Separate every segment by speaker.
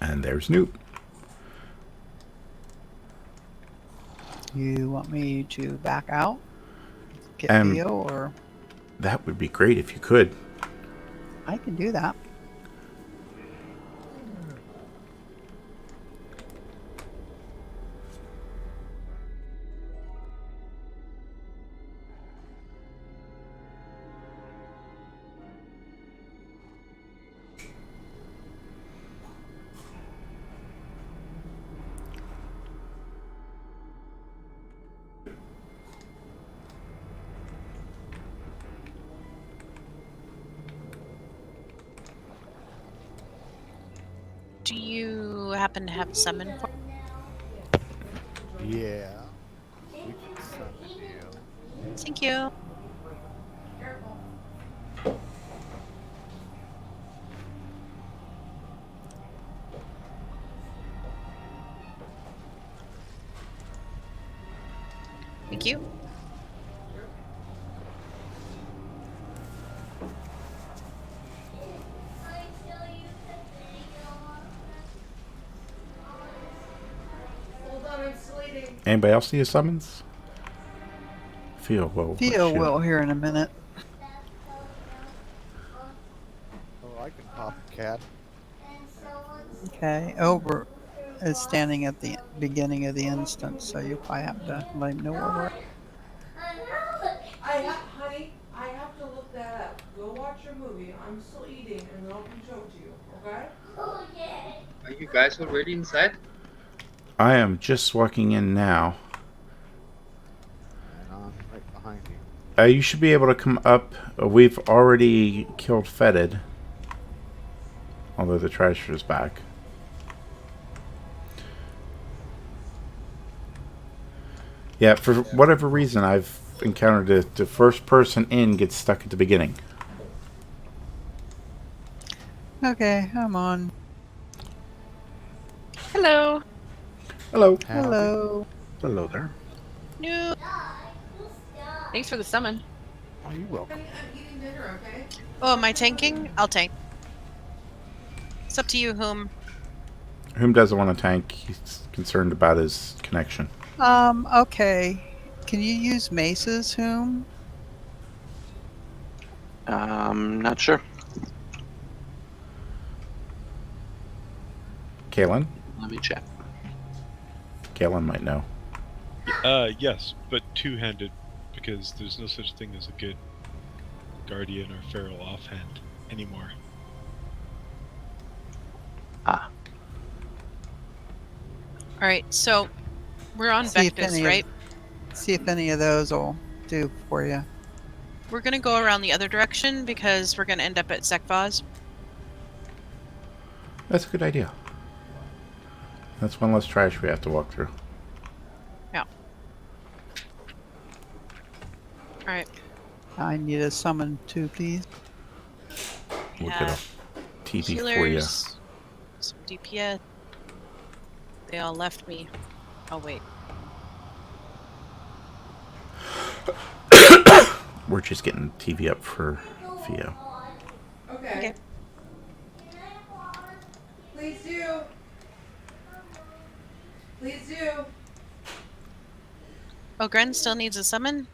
Speaker 1: And there's Newt.
Speaker 2: You want me to back out? Get
Speaker 1: And
Speaker 2: Theo, or
Speaker 1: that would be great if you could.
Speaker 2: I can do that.
Speaker 3: Do you happen to have a summon for?
Speaker 4: Yeah. We can summon you.
Speaker 3: Thank you. Thank you.
Speaker 1: Anybody else need a summons? Theo will.
Speaker 2: Theo will here in a minute.
Speaker 4: Oh, I can pop a cat.
Speaker 2: Okay, Ober is standing at the beginning of the instance, so you probably have to let him know where we're at.
Speaker 5: Honey, I have to look that up. Go watch your movie. I'm still eating, and then I'll come show it to you. Okay?
Speaker 6: Are you guys already inside?
Speaker 1: I am just walking in now.
Speaker 4: And I'm right behind you.
Speaker 1: You should be able to come up. We've already killed Fetid. Although the trash is back. Yeah, for whatever reason, I've encountered the first person in gets stuck at the beginning.
Speaker 2: Okay, I'm on.
Speaker 3: Hello.
Speaker 1: Hello.
Speaker 2: Hello.
Speaker 7: Hello there.
Speaker 3: No.
Speaker 8: Thanks for the summon.
Speaker 4: Oh, you're welcome.
Speaker 5: I'm eating dinner, okay?
Speaker 3: Oh, am I tanking? I'll tank. It's up to you, whom.
Speaker 1: Whom doesn't want to tank? He's concerned about his connection.
Speaker 2: Okay. Can you use maces, whom?
Speaker 7: Not sure.
Speaker 1: Kalen?
Speaker 7: Let me check.
Speaker 1: Kalen might know.
Speaker 9: Yes, but two-handed, because there's no such thing as a good guardian or feral offhand anymore.
Speaker 7: Ah.
Speaker 3: Alright, so we're on
Speaker 2: See if
Speaker 3: Vectus,
Speaker 2: any
Speaker 3: right?
Speaker 2: See if any of those will do for you.
Speaker 3: We're gonna go around the other direction because we're gonna end up at Zekvaz.
Speaker 1: That's a good idea. That's one less trash we have to walk through.
Speaker 3: Yeah. Alright.
Speaker 2: I need a summon too, please.
Speaker 1: We'll get
Speaker 3: have
Speaker 1: a TV for you.
Speaker 3: healers, some DPS. They all left me. Oh, wait.
Speaker 1: We're just getting TV up for Theo.
Speaker 5: Okay. Please do. Please do.
Speaker 3: Oh, Gren still needs a summon?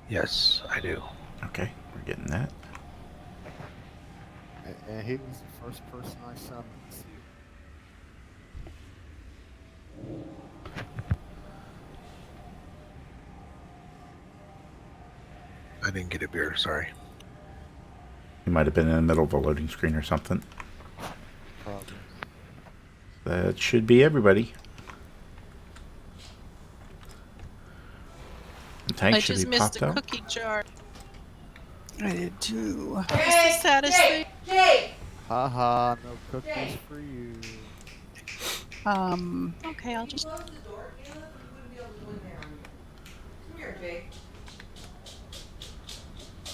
Speaker 7: Yes, I do.
Speaker 1: Okay, we're getting that.
Speaker 4: And he was the first person I summoned.
Speaker 7: I didn't get a beer, sorry.
Speaker 1: He might have been in the middle of a loading screen or something.
Speaker 4: Probably.
Speaker 1: That should be everybody. The tank
Speaker 3: I
Speaker 1: should
Speaker 3: just
Speaker 1: be
Speaker 3: missed
Speaker 1: popped
Speaker 3: a
Speaker 1: out.
Speaker 3: cookie jar.
Speaker 2: I did too.
Speaker 5: Jake,
Speaker 3: the saddest thing.
Speaker 5: Jake!
Speaker 4: Haha, no cookies for you.
Speaker 3: Okay, I'll just...
Speaker 5: Close the door, Caleb. You wouldn't be able to go in there. Come here, Jake.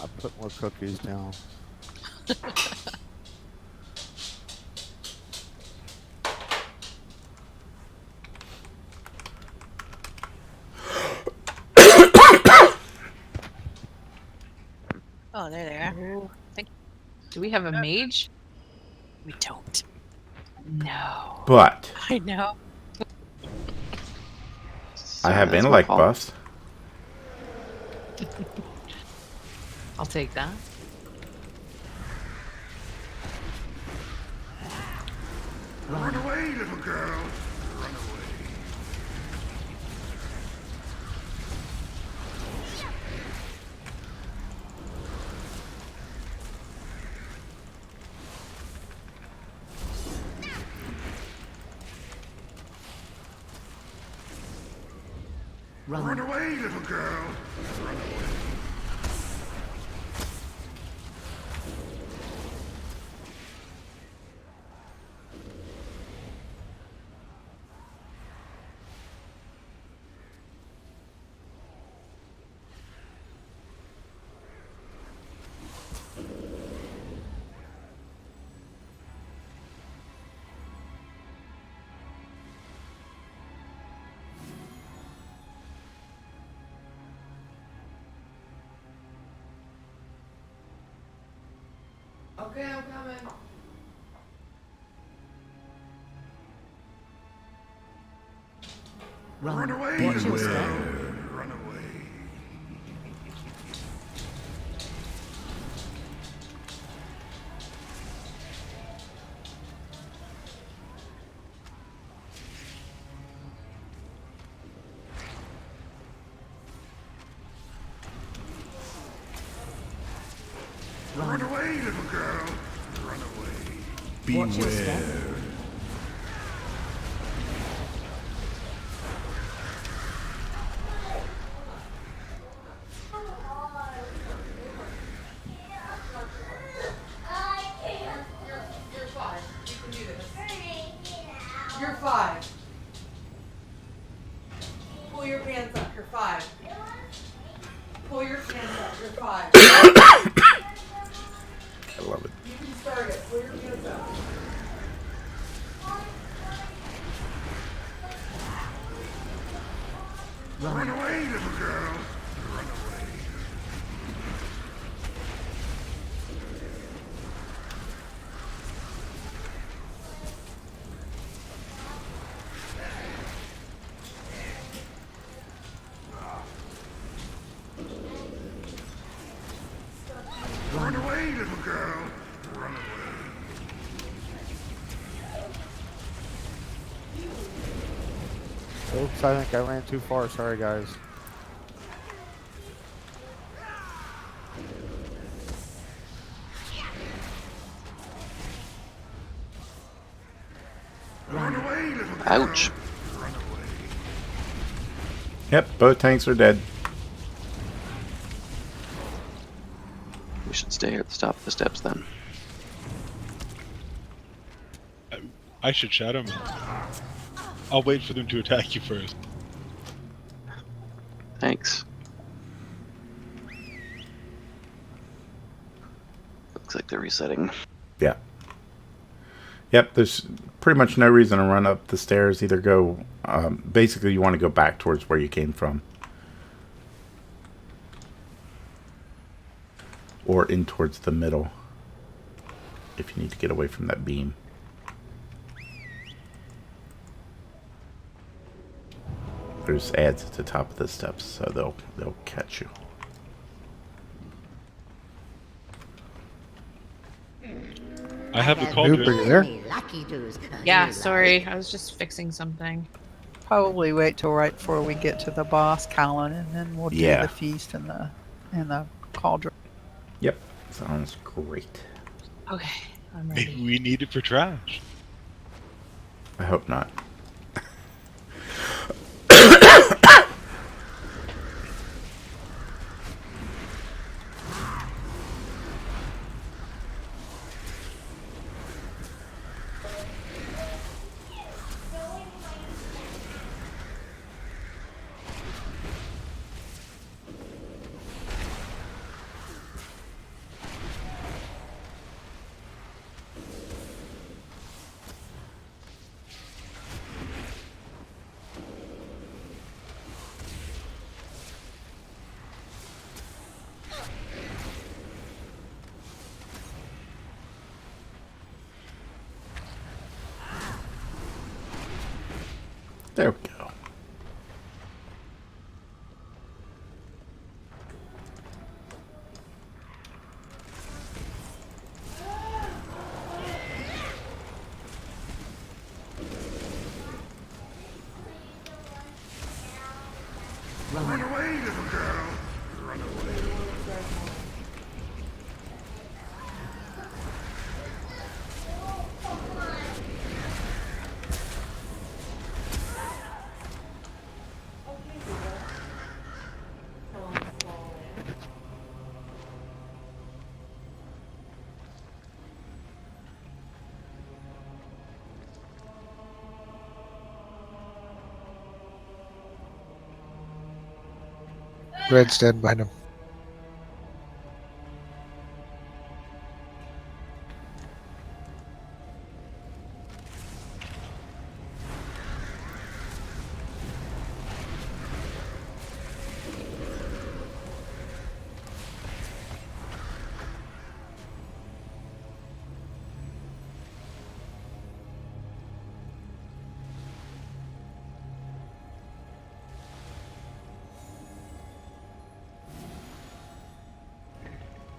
Speaker 4: I put more cookies down.
Speaker 3: Oh, there they are. Thank you.
Speaker 8: Do we have a mage?
Speaker 3: We don't.
Speaker 8: No.
Speaker 1: But
Speaker 3: I know.
Speaker 1: I have
Speaker 7: That's my
Speaker 1: intellect
Speaker 7: fault.
Speaker 1: buffs.
Speaker 8: I'll take that.
Speaker 10: Run away, little girl. Run away. Run away, little girl. Run away.
Speaker 5: Okay, I'm coming.
Speaker 10: Run away, little girl. Run away. Run away, little girl. Run away. Beware.
Speaker 5: You're fine. You can do this. You're 5. Pull your pants up. You're 5. Pull your pants up. You're 5.
Speaker 1: I love it.
Speaker 5: You can start it. Pull your pants up.
Speaker 10: Run away, little girl. Run away. Run away, little girl. Run away.
Speaker 4: Oops, I think I ran too far. Sorry, guys.
Speaker 10: Run away, little girl.
Speaker 7: Ouch.
Speaker 10: Run away.
Speaker 1: Yep, both tanks are dead.
Speaker 7: We should stay here at the top of the steps then.
Speaker 9: I should shadow man. I'll wait for them to attack you first.
Speaker 7: Thanks. Looks like they're resetting.
Speaker 1: Yeah. Yep, there's pretty much no reason to run up the stairs. Either go, basically you want to go back towards where you came from. Or in towards the middle. If you need to get away from that beam. There's ads at the top of the steps, so they'll catch you.
Speaker 9: I have the
Speaker 4: Noob,
Speaker 9: cauldron.
Speaker 4: are you there?
Speaker 8: Yeah, sorry. I was just fixing something.
Speaker 2: Probably wait till right before we get to the boss, Colin, and then we'll do
Speaker 1: Yeah.
Speaker 2: the feast and the cauldron.
Speaker 1: Yep, sounds great.
Speaker 8: Okay, I'm
Speaker 9: Maybe
Speaker 8: ready.
Speaker 9: we need it for trash.
Speaker 1: I hope not. There we go.
Speaker 10: Run away, little girl. Run away.
Speaker 4: Red, stand behind him.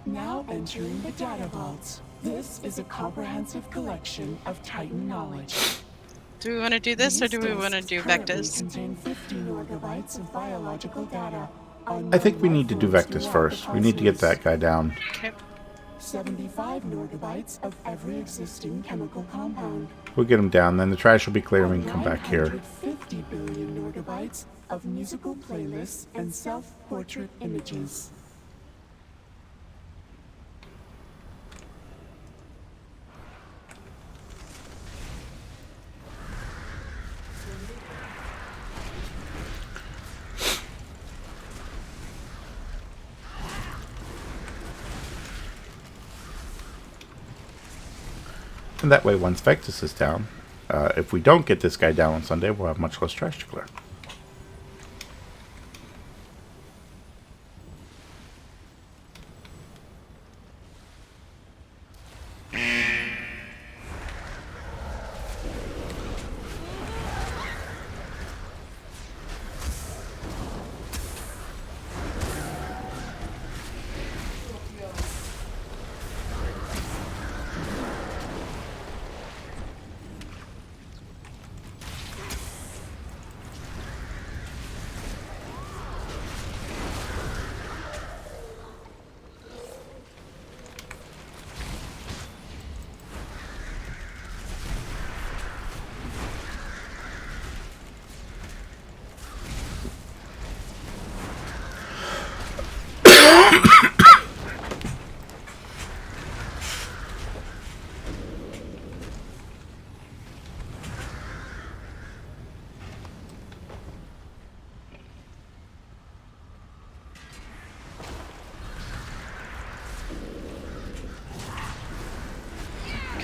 Speaker 11: Now entering the data vaults. This is a comprehensive collection of Titan knowledge.
Speaker 3: Do we want to do this or do we
Speaker 11: These
Speaker 3: want to
Speaker 11: disks
Speaker 3: do
Speaker 11: currently
Speaker 3: Vectus?
Speaker 11: contain 50 norgabytes of biological data.
Speaker 1: I think we need to do Vectus first. We need to get that guy down.
Speaker 3: Okay.
Speaker 11: 75 norgabytes of every existing chemical compound.
Speaker 1: We'll get him down, then the trash will be clear and we can come back here.
Speaker 11: 950 billion norgabytes of musical playlists and self-portrait images.
Speaker 1: And that way, once Vectus is down, if we don't get this guy down on Sunday, we'll have much less trash to clear.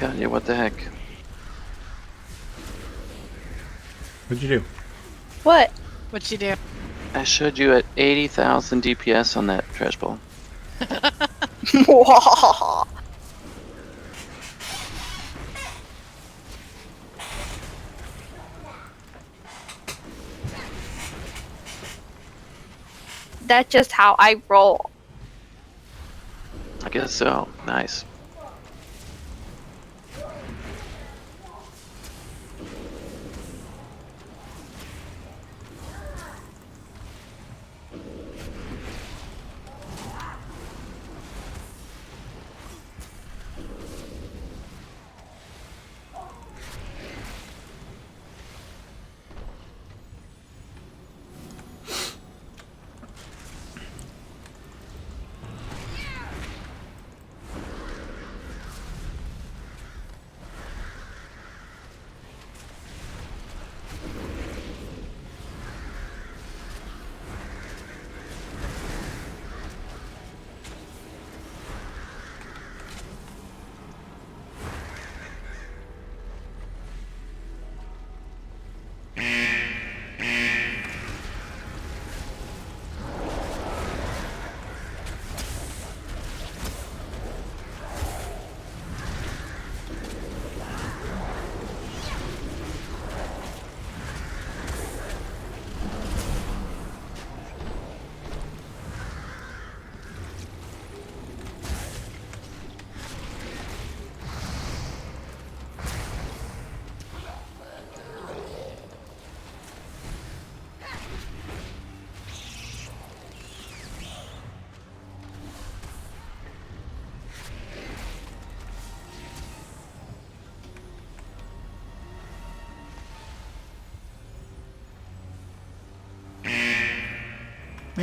Speaker 7: Kanye, what the heck?
Speaker 1: What'd you do?
Speaker 3: What? What'd you do?
Speaker 7: I showed you at 80,000 DPS on that trash ball.
Speaker 12: That's just how I roll.
Speaker 7: I guess so. Nice.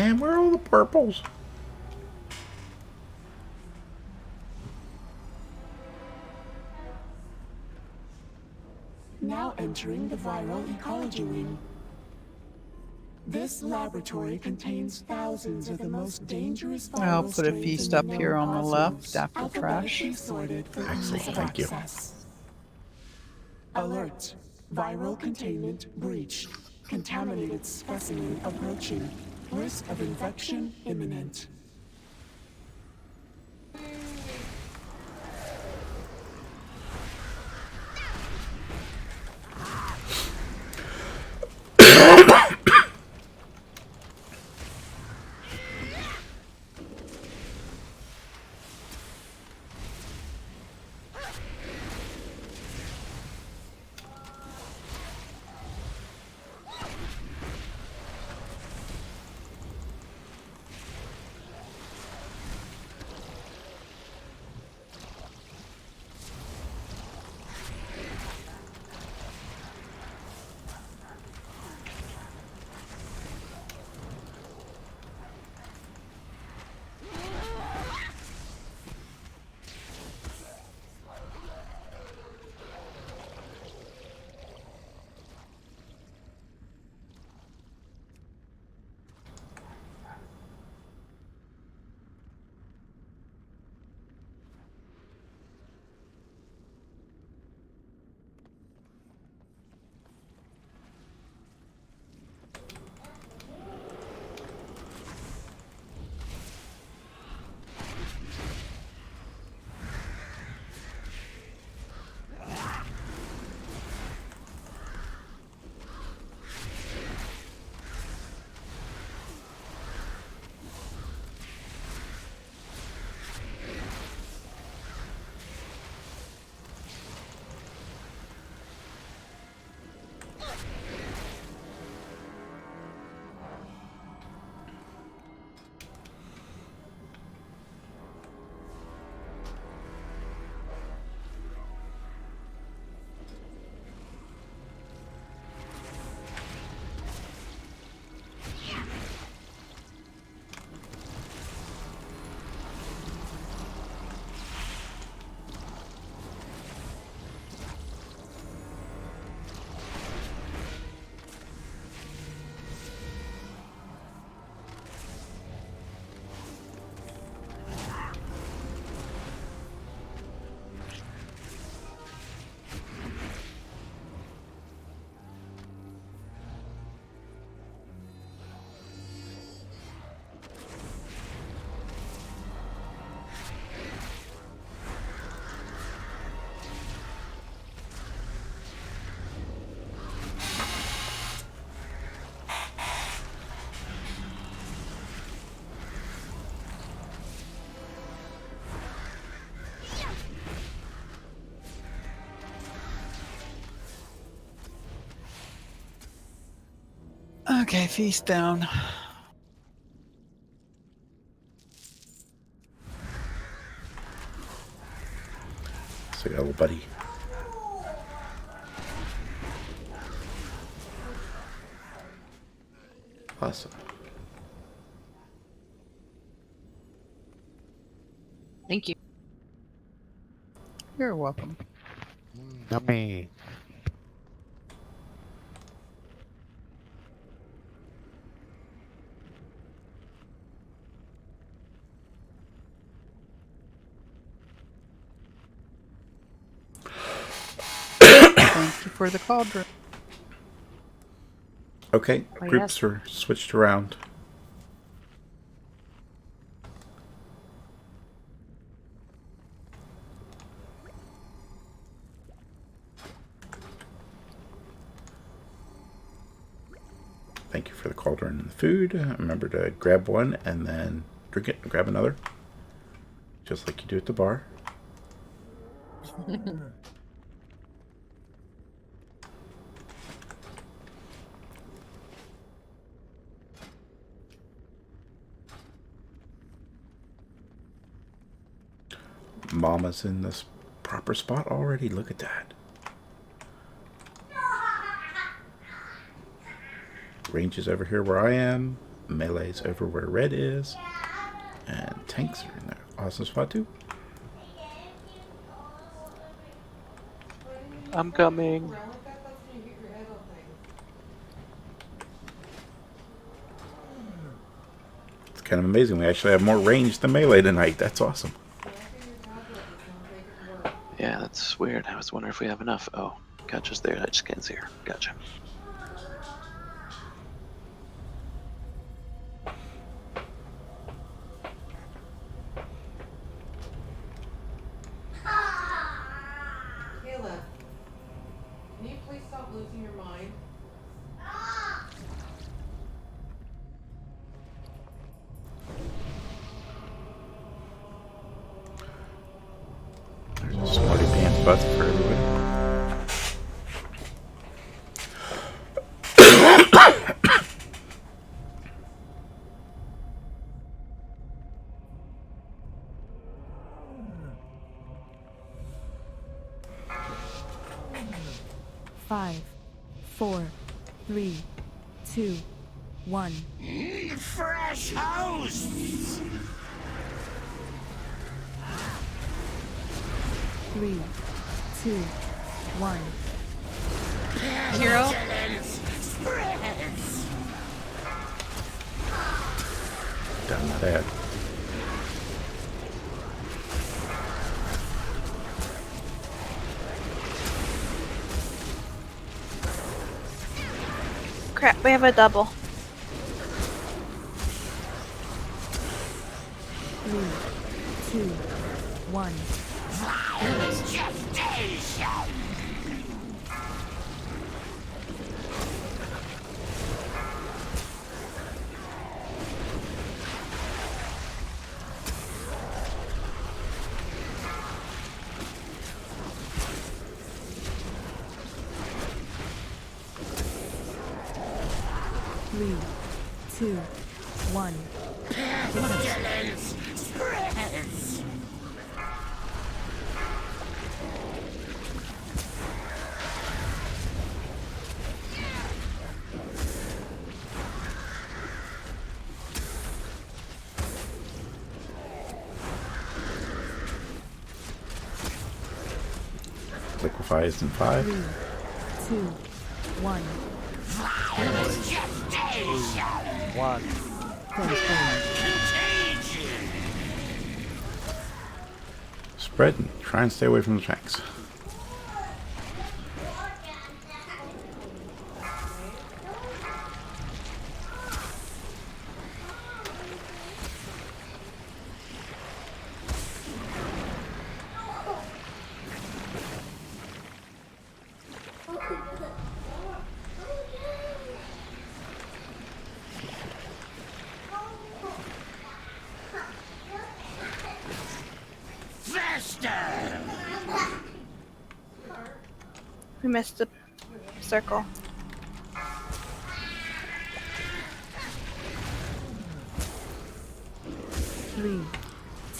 Speaker 1: man. Where are all the purples?
Speaker 11: Now entering the viral ecology wing. This laboratory contains thousands of the most dangerous viral
Speaker 2: I'll put a
Speaker 11: strains
Speaker 2: feast
Speaker 11: in
Speaker 2: up
Speaker 11: the
Speaker 2: here on the
Speaker 11: known
Speaker 2: left
Speaker 11: cosmos,
Speaker 2: after trash.
Speaker 11: alphabetically sorted for
Speaker 1: Excellent,
Speaker 11: ease of
Speaker 1: thank you.
Speaker 11: access. Alert. Viral containment breached. Contaminated specimen approaching. Risk of infection imminent.
Speaker 2: Okay, feast down.
Speaker 1: So, little buddy. Awesome.
Speaker 8: Thank you.
Speaker 2: You're welcome.
Speaker 4: Yummy.
Speaker 2: Thank you for the cauldron.
Speaker 1: Okay,
Speaker 8: Oh,
Speaker 1: groups
Speaker 8: yes.
Speaker 1: are switched around. Thank you for the cauldron and the food. Remember to grab one and then drink it and grab another. Just like you do at the bar. Mama's in this proper spot already. Look at that. Range is over here where I am. Melee's over where red is. And tanks are in there. Awesome spot too.
Speaker 7: I'm coming.
Speaker 1: It's kind of amazing. We actually have more range than melee tonight. That's awesome.
Speaker 7: Yeah, that's weird. I was wondering if we have enough. Oh, gotcha's there. I just can't see her. Gotcha.
Speaker 5: Kayla, can you please stop losing your mind?
Speaker 1: There's a smarty pants bus for everybody.
Speaker 11: Five, 4, 3, 2, 1.
Speaker 10: Fresh hosts!
Speaker 11: 3, 2, 1.
Speaker 8: Hero.
Speaker 1: Done that.
Speaker 12: Crap, we have a double.
Speaker 11: 3, 2, 1. Three, 2, 1.
Speaker 1: Liquefy is in 5.
Speaker 11: 3, 2, 1.
Speaker 4: One.
Speaker 1: Spread and try and stay away from the tanks.
Speaker 12: We missed the circle.
Speaker 11: Three,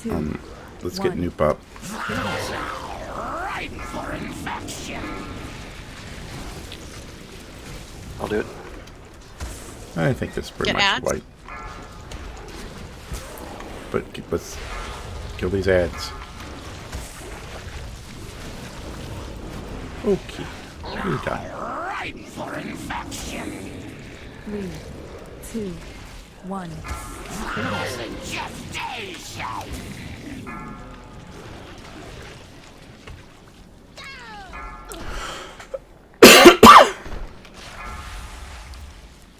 Speaker 11: 2,
Speaker 1: Let's get
Speaker 11: 1.
Speaker 1: Noop up.
Speaker 10: Right for infection.
Speaker 7: I'll do it.
Speaker 1: I think that's pretty
Speaker 3: Get
Speaker 1: much
Speaker 3: ads?
Speaker 1: white. But let's kill these ads. Okay, you're done.
Speaker 10: Right for infection.
Speaker 11: 3, 2, 1.
Speaker 10: Gestation.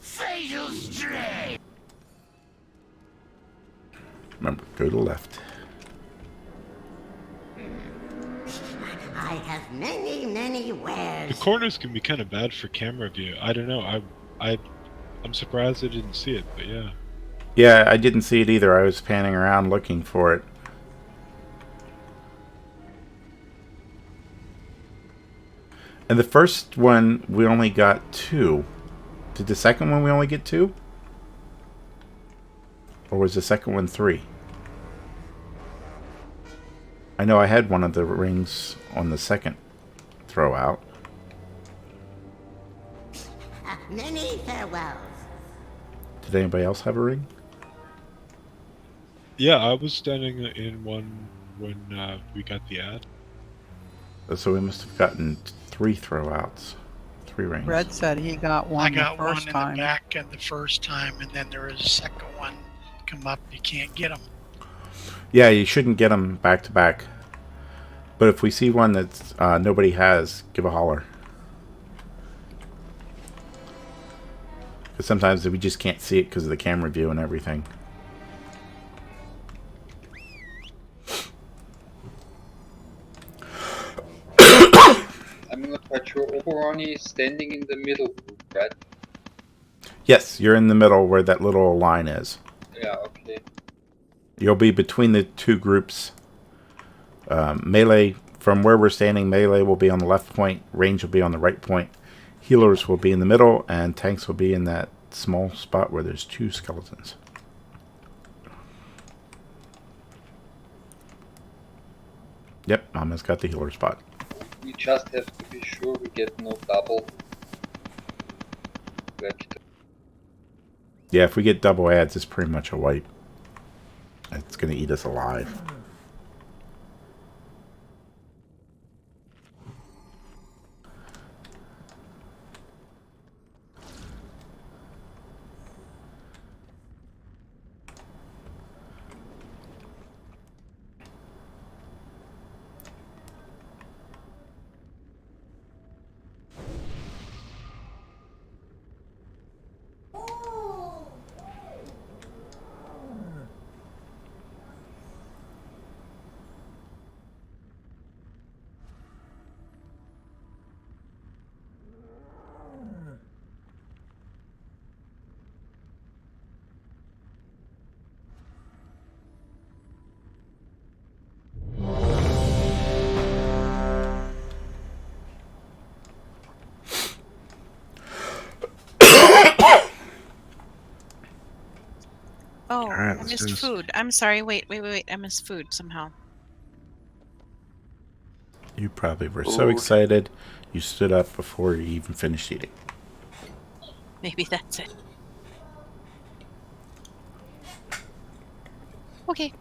Speaker 10: Fatal strain.
Speaker 1: Remember, go to the left.
Speaker 10: I have many, many wares.
Speaker 9: The corners can be kind of bad for camera view. I don't know. I'm surprised I didn't see it, but yeah.
Speaker 1: Yeah, I didn't see it either. I was panning around looking for it. And the first one, we only got 2. Did the second one we only get 2? Or was the second one 3? I know I had one of the rings on the second throw out.
Speaker 10: Many farewells.
Speaker 1: Did anybody else have a ring?
Speaker 9: Yeah, I was standing in one when we got the ad.
Speaker 1: So we must have gotten 3 throwouts. 3 rings.
Speaker 2: Red said he got one
Speaker 13: I got
Speaker 2: the
Speaker 13: one
Speaker 2: first
Speaker 13: in
Speaker 2: time.
Speaker 13: the back of the first time, and then there was a second one come up. You can't get them.
Speaker 1: Yeah, you shouldn't get them back to back. But if we see one that's nobody has, give a holler. Because sometimes we just can't see it because of the camera view and everything.
Speaker 6: I'm not quite sure. Oberoni is standing in the middle group, right?
Speaker 1: Yes, you're in the middle where that little line is.
Speaker 6: Yeah, okay.
Speaker 1: You'll be between the 2 groups. Melee, from where we're standing, melee will be on the left point, range will be on the right point, healers will be in the middle, and tanks will be in that small spot where there's 2 skeletons. Yep, Mama's got the healer spot.
Speaker 6: We just have to be sure we get no double vector.
Speaker 1: Yeah, if we get double ads, it's pretty much a wipe. It's going to eat us alive.
Speaker 3: Oh,
Speaker 1: Alright,
Speaker 3: I
Speaker 1: let's
Speaker 3: missed
Speaker 1: do this.
Speaker 3: food. I'm sorry. Wait. I missed food somehow.
Speaker 1: You probably were so excited, you stood up before you even finished eating.
Speaker 3: Maybe that's it. Okay.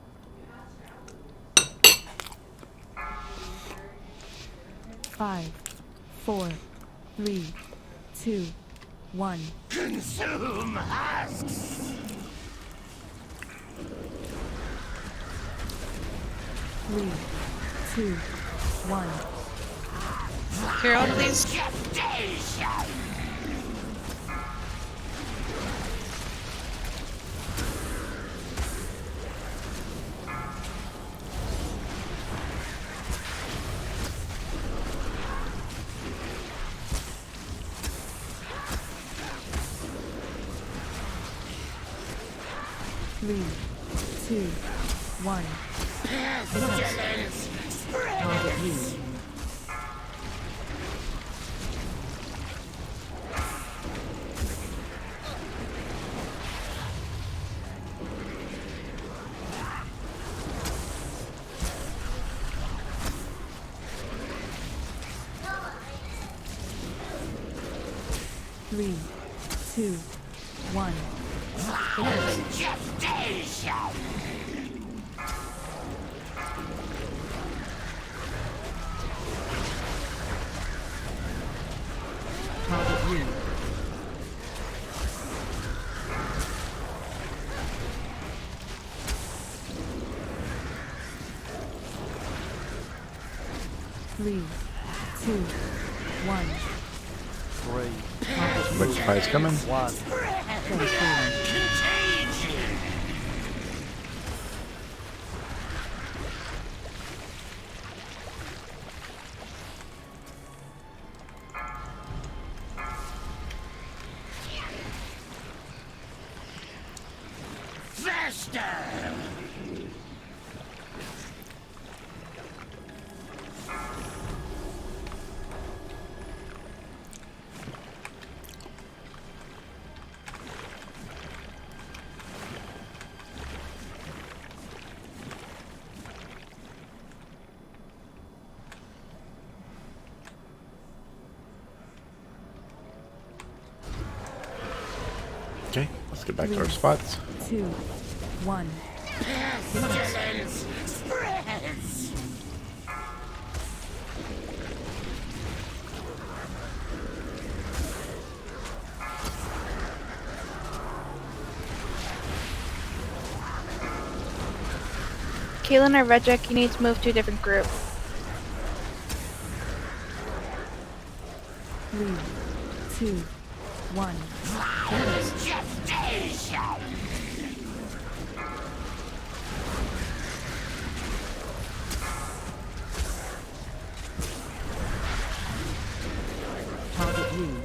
Speaker 11: Five, 4, 3, 2, 1.
Speaker 10: Consume husks!
Speaker 11: 3, 2, 1.
Speaker 3: Hero, please.
Speaker 11: Three, 2, 1. Target used. Three, 2, 1. Target used. Three, 2, 1.
Speaker 4: 3,
Speaker 1: Which spy's coming?
Speaker 4: 1.
Speaker 10: Faster!
Speaker 1: Okay. Let's get back to our spots.
Speaker 11: 2, 1.
Speaker 10: Pestilence spreads.
Speaker 12: Kaylin or Redrick, you need to move to a different group.
Speaker 11: 3, 2, 1. Target wound.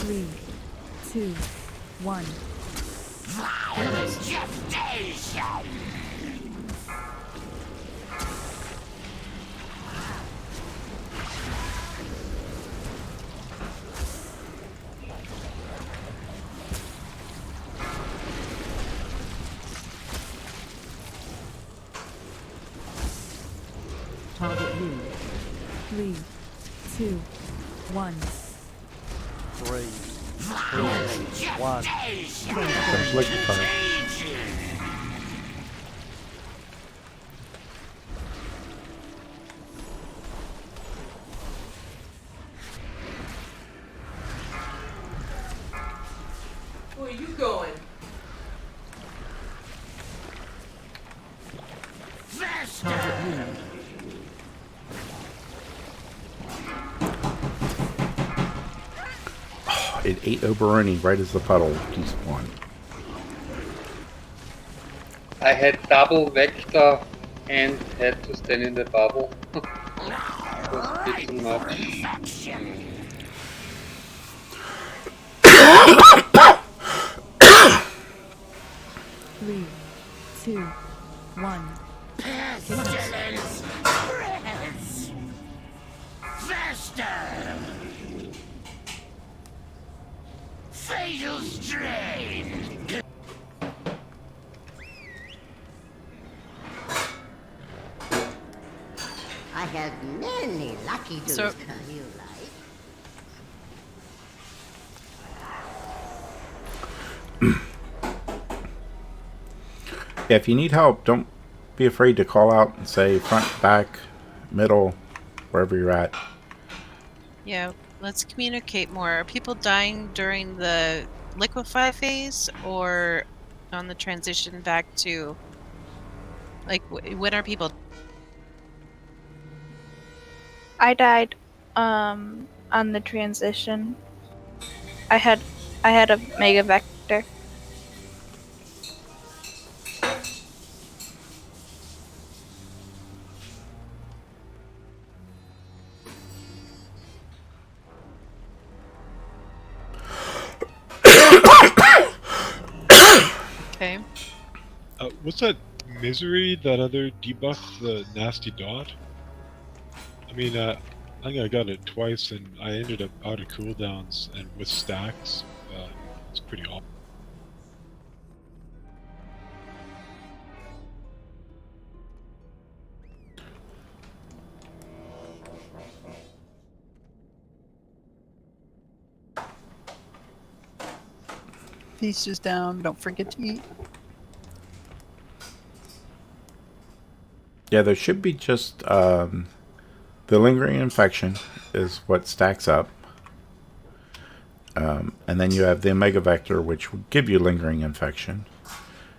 Speaker 11: Three, 2, 1. Target wound. 3, 2, 1.
Speaker 4: 3, 2, 1.
Speaker 1: There's liquefire.
Speaker 5: Where you going?
Speaker 11: Target wound.
Speaker 1: It ate Oberoni right as the puddle despawned.
Speaker 6: I had double vector and had to stand in the bubble. It was a bit too much.
Speaker 11: 3, 2, 1.
Speaker 10: Pestilence spreads. Faster. Fatal strain.
Speaker 14: I have many lucky dudes
Speaker 3: So-
Speaker 14: come you like.
Speaker 1: Yeah, if you need help, don't be afraid to call out and say front, back, middle, wherever you're at.
Speaker 3: Yeah, let's communicate more. Are people dying during the liquefy phase or on the transition back to, like, when are people?
Speaker 12: I died on the transition. I had a mega vector.
Speaker 3: Okay.
Speaker 9: What's that misery? That other debuff, the nasty dot? I mean, I think I got it twice, and I ended up out of cooldowns and with stacks. It's pretty awful.
Speaker 2: Feast is down. Don't forget to eat.
Speaker 1: Yeah, there should be just the lingering infection is what stacks up. And then you have the Omega Vector, which will give you lingering infection.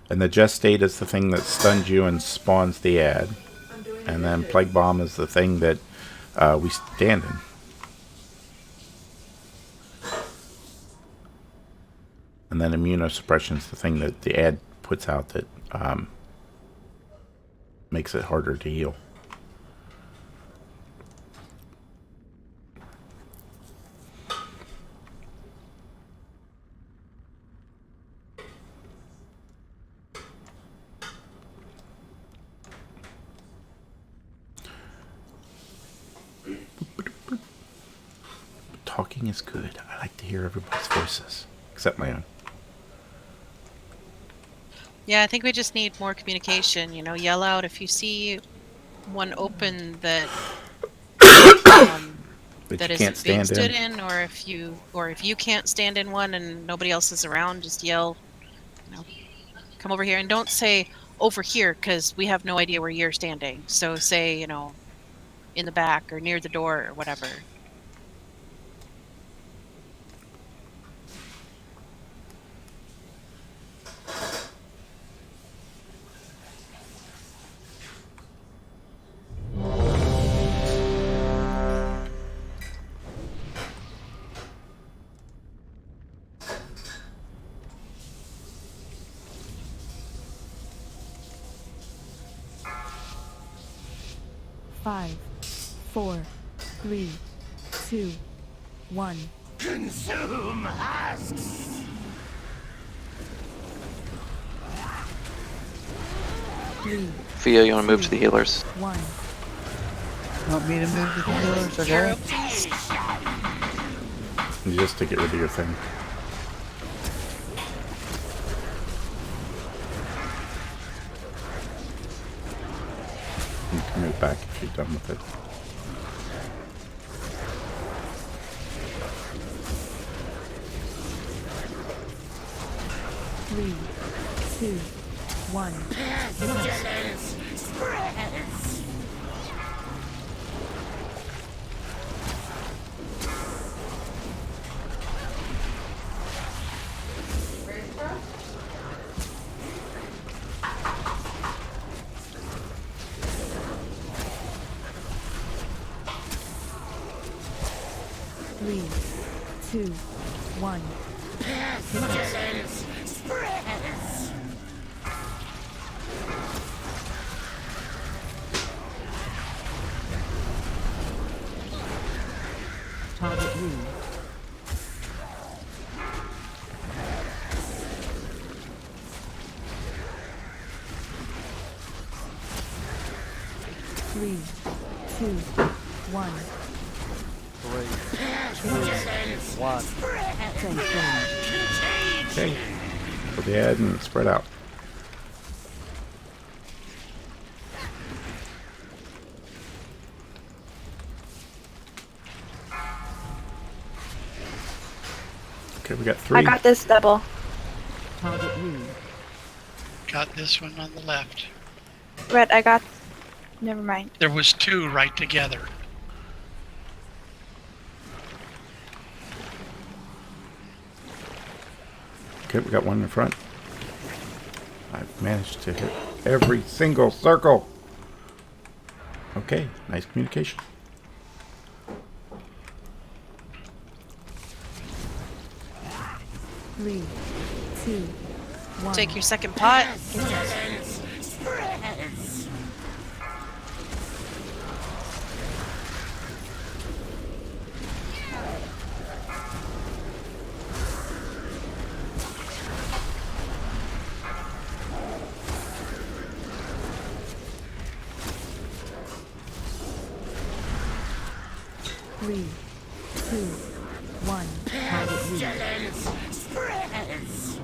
Speaker 1: And the Gestate is the thing that stuns you and spawns the ad. And then Plague Bomb is the thing that we stand in. And then Immunosuppression is the thing that the ad puts out that makes it harder to heal. Talking is good. I like to hear everybody's voices, except my own.
Speaker 3: Yeah, I think we just need more communication. You know, yell out if you see one open that
Speaker 1: That
Speaker 3: that
Speaker 1: you
Speaker 3: isn't
Speaker 1: can't
Speaker 3: being
Speaker 1: stand
Speaker 3: stood
Speaker 1: in.
Speaker 3: in, or if you can't stand in one and nobody else is around, just yell, you know, come over here, and don't say over here because we have no idea where you're standing. So say, you know, in the back or near the door or whatever.
Speaker 11: Five, 4, 3, 2, 1.
Speaker 10: Consume husks!
Speaker 11: 3,
Speaker 7: Fia, you want to move to the healers?
Speaker 11: 1.
Speaker 2: Want me to move to the healers? Okay.
Speaker 1: Just to get rid of your thing. You can move back if you're done with it.
Speaker 11: Three, 2, 1.
Speaker 10: Pestilence spreads!
Speaker 11: Three, 2, 1.
Speaker 10: Pestilence spreads!
Speaker 11: Target you. Three, 2, 1.
Speaker 4: 3, 2, 1.
Speaker 1: Okay. Go ahead and spread out. Okay, we got 3.
Speaker 12: I got this double.
Speaker 11: Target you.
Speaker 13: Got this one on the left.
Speaker 12: Red, I got. Never mind.
Speaker 13: There was 2 right together.
Speaker 1: Okay, we got 1 in front. I've managed to hit every single circle. Okay, nice communication.
Speaker 11: Three, 2, 1.
Speaker 3: Take your second pot.
Speaker 10: Pestilence spreads!
Speaker 11: Three, 2, 1. Target you.
Speaker 10: Pestilence spreads!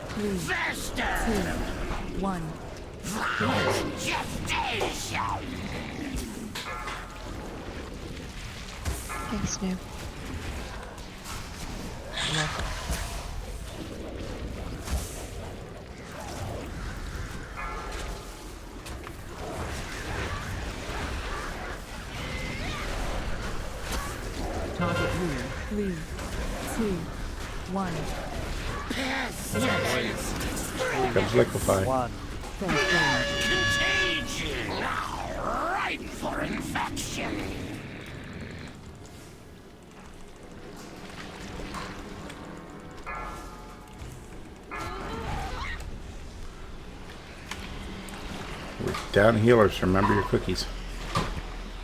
Speaker 11: Three,
Speaker 10: Vesta!
Speaker 11: 2, 1.
Speaker 10: Gestation!
Speaker 8: Thanks, Noob.
Speaker 11: Target you. 3, 2, 1.
Speaker 10: Pestilence
Speaker 1: Comes liquefy.
Speaker 13: 1.
Speaker 10: contagion! Ripe for infection!
Speaker 1: We're down healers. Remember your cookies.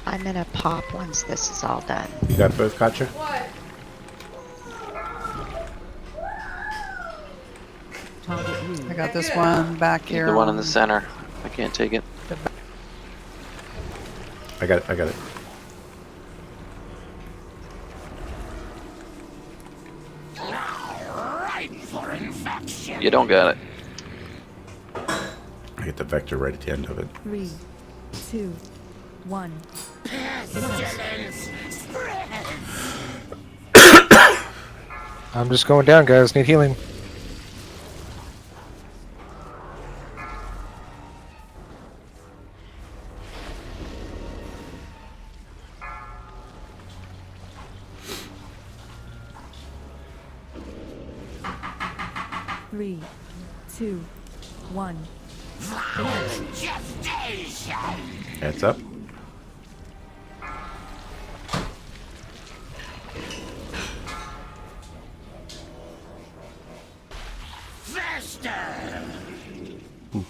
Speaker 8: I'm gonna pop once this is all done.
Speaker 1: You got both, Katja?
Speaker 5: What?
Speaker 11: Target you.
Speaker 2: I I got this one back
Speaker 7: Need
Speaker 2: here.
Speaker 7: the one in
Speaker 2: on
Speaker 7: the center. I can't take it.
Speaker 1: I got it. I got it.
Speaker 7: You don't got it.
Speaker 1: I get the vector right at the end of it.
Speaker 15: 3, 2, 1.
Speaker 16: I'm just going down, guys. Need healing.
Speaker 15: Three, 2, 1.
Speaker 1: Heads up. Ooh.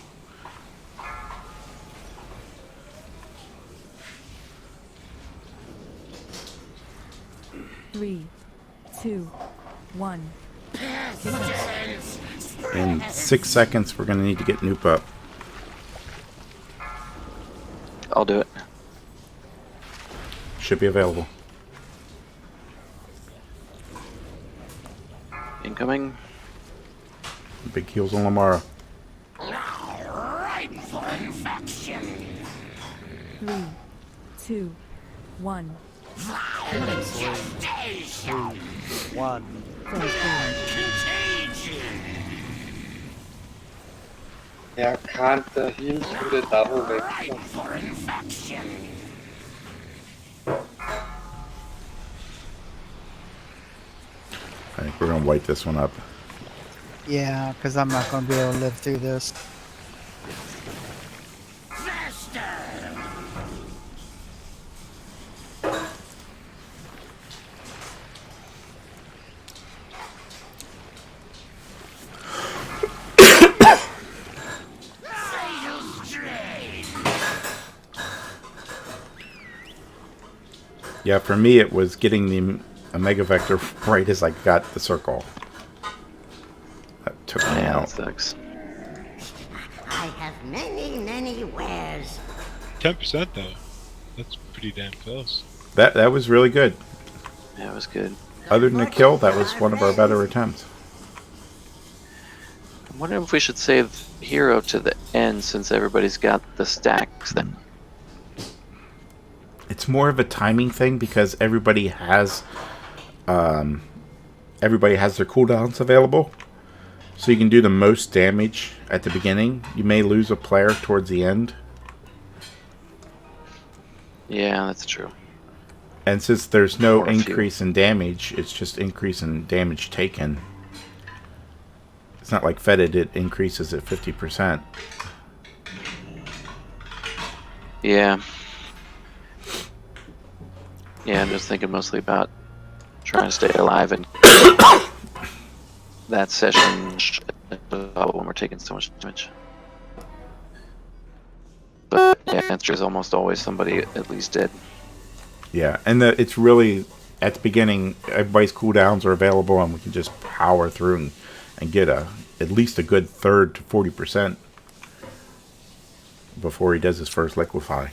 Speaker 15: 3, 2, 1.
Speaker 1: In 6 seconds, we're going to need to get Noop up.
Speaker 7: I'll do it.
Speaker 1: Should be available.
Speaker 7: Incoming.
Speaker 1: Big heals on Lamara.
Speaker 15: 3, 2, 1.
Speaker 4: 1.
Speaker 6: Can't heal through the double vector.
Speaker 1: I think we're going to wipe this one up.
Speaker 2: Yeah, because I'm not going to be able to live through this.
Speaker 1: Yeah, for me it was getting the Omega Vector right as I got the circle. That took me out.
Speaker 7: Sucks.
Speaker 14: I have many wares.
Speaker 9: 10% though. That's pretty damn close.
Speaker 1: That was really good.
Speaker 7: Yeah, it was good.
Speaker 1: Other than the kill, that was one of our better attempts.
Speaker 7: I'm wondering if we should save Hero to the end since everybody's got the stacks then.
Speaker 1: It's more of a timing thing because everybody has their cooldowns available. So you can do the most damage at the beginning. You may lose a player towards the end.
Speaker 7: Yeah, that's true.
Speaker 1: And since there's no
Speaker 7: Or a few.
Speaker 1: increase in damage, it's just increase in damage taken. It's not like Fetid, it increases at 50%.
Speaker 7: Yeah. Yeah, I'm just thinking mostly about trying to stay alive and that session when we're taking so much damage. But yeah, there's almost always somebody at least dead.
Speaker 1: Yeah, and it's really, at the beginning, everybody's cooldowns are available and we can just power through and get at least a good third to 40% before he does his first liquefy.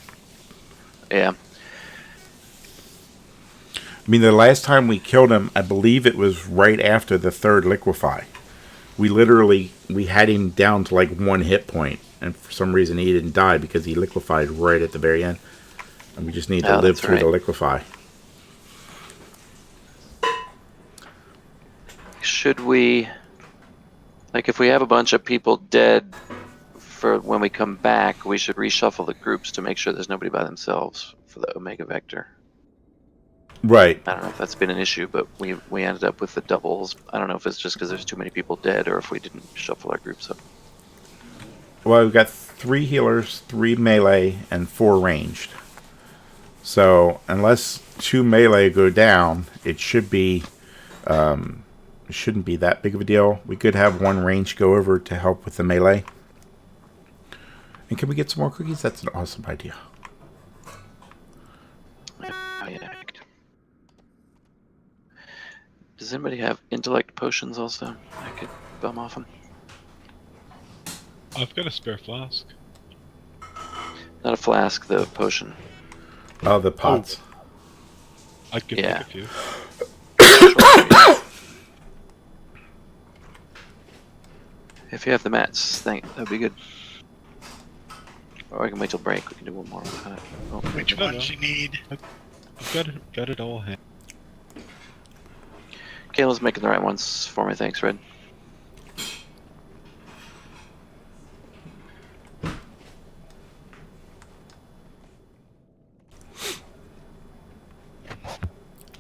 Speaker 7: Yeah.
Speaker 1: I mean, the last time we killed him, I believe it was right after the third liquefy. We had him down to like 1 hit point, and for some reason he didn't die because he liquefied right at the very end. And we just need to live through the liquefy.
Speaker 7: Should we, like if we have a bunch of people dead for when we come back, we should reshuffle the groups to make sure there's nobody by themselves for the Omega Vector.
Speaker 1: Right.
Speaker 7: I don't know if that's been an issue, but we ended up with the doubles. I don't know if it's just because there's too many people dead or if we didn't shuffle our groups up.
Speaker 1: Well, we've got 3 healers, 3 melee, and 4 ranged. So, unless 2 melee go down, it should be, it shouldn't be that big of a deal. We could have 1 range go over to help with the melee. And can we get some more cookies? That's an awesome idea.
Speaker 7: Does anybody have intellect potions also? I could bum off them.
Speaker 9: I've got a spare flask.
Speaker 7: Not a flask, the potion.
Speaker 1: Oh, the pots.
Speaker 9: I could
Speaker 7: Yeah.
Speaker 9: pick a few.
Speaker 7: If you have the mats, that'd be good. Or I can wait till break. We can do one more. Oh,
Speaker 13: Which
Speaker 9: No,
Speaker 13: ones
Speaker 9: no.
Speaker 13: you need?
Speaker 9: I've got it all handy.
Speaker 7: Kayla's making the right ones for me. Thanks, Red.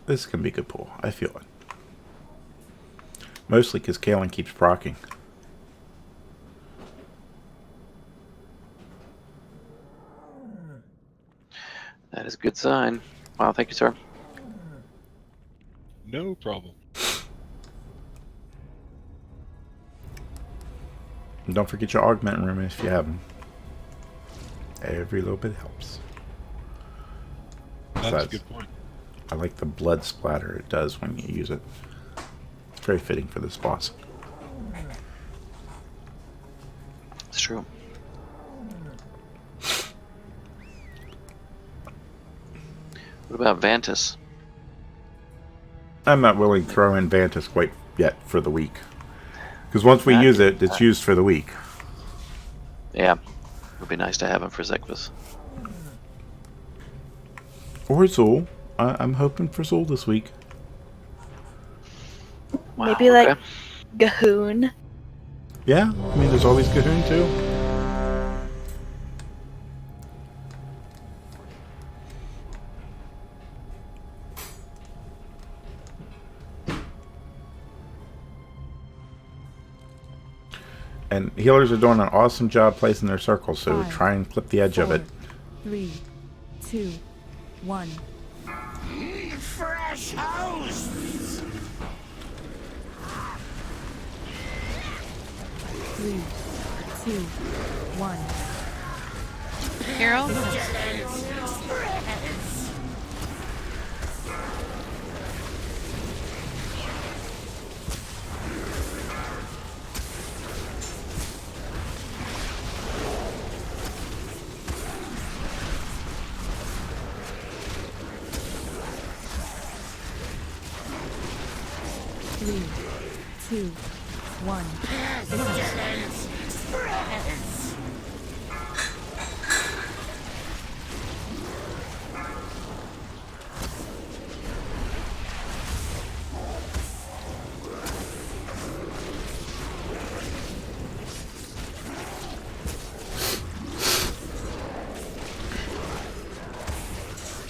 Speaker 1: This can be a good pull. I feel it. Mostly because Kalen keeps procking.
Speaker 7: That is a good sign. Wow, thank you, sir.
Speaker 9: No problem.
Speaker 1: And don't forget your augment room if you have them. Every little bit helps.
Speaker 9: That's a
Speaker 1: Besides,
Speaker 9: good point.
Speaker 1: I like the blood splatter it does when you use it. It's very fitting for this boss.
Speaker 7: It's true. What about Vantus?
Speaker 1: I'm not willing to throw in Vantus quite yet for the week. Because once we use it, it's used for the week.
Speaker 7: Yeah. It would be nice to have him for Zekvus.
Speaker 1: Or Zul. I'm hoping for Zul this week.
Speaker 7: Wow,
Speaker 12: Maybe like
Speaker 7: okay.
Speaker 12: Gahoon.
Speaker 1: Yeah, I mean, there's always Gahoon too. And healers are doing an awesome job placing their circles, so
Speaker 15: 5,
Speaker 1: try and clip the edge of it.
Speaker 15: 3, 2, 1.
Speaker 10: Fresh hosts!
Speaker 15: 3, 2, 1.
Speaker 3: Carol?
Speaker 15: Three, two, one.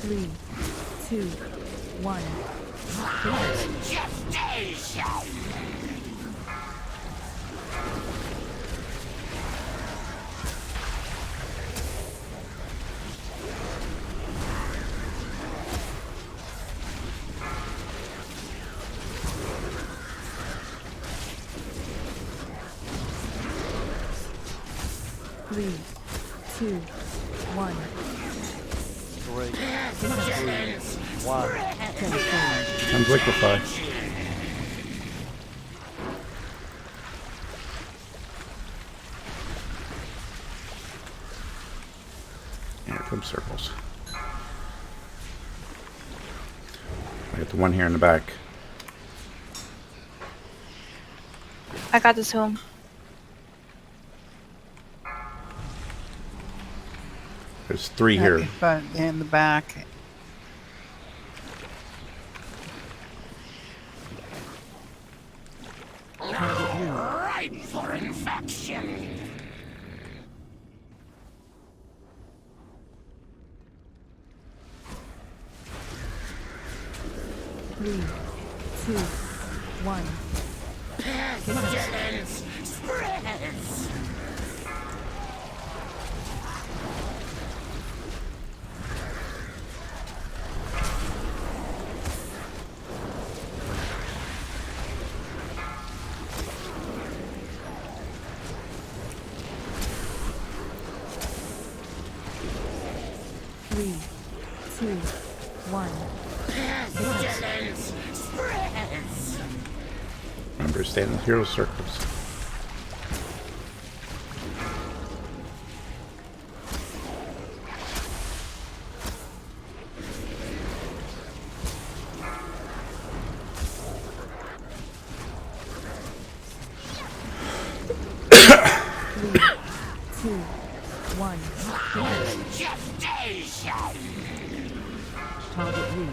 Speaker 15: Three, two, one. Three, two, one.
Speaker 4: 3, 2, 1.
Speaker 1: Comes liquefy. Here comes circles. I got the one here in the back.
Speaker 12: I got this home.
Speaker 1: There's three here.
Speaker 2: But in the back.
Speaker 10: Ripe for infection.
Speaker 15: 3, 2, 1.
Speaker 10: Pestilence spreads.
Speaker 15: Three, two, one.
Speaker 10: Pestilence spreads.
Speaker 1: Remember, stay in the hero circles.
Speaker 15: Target lead.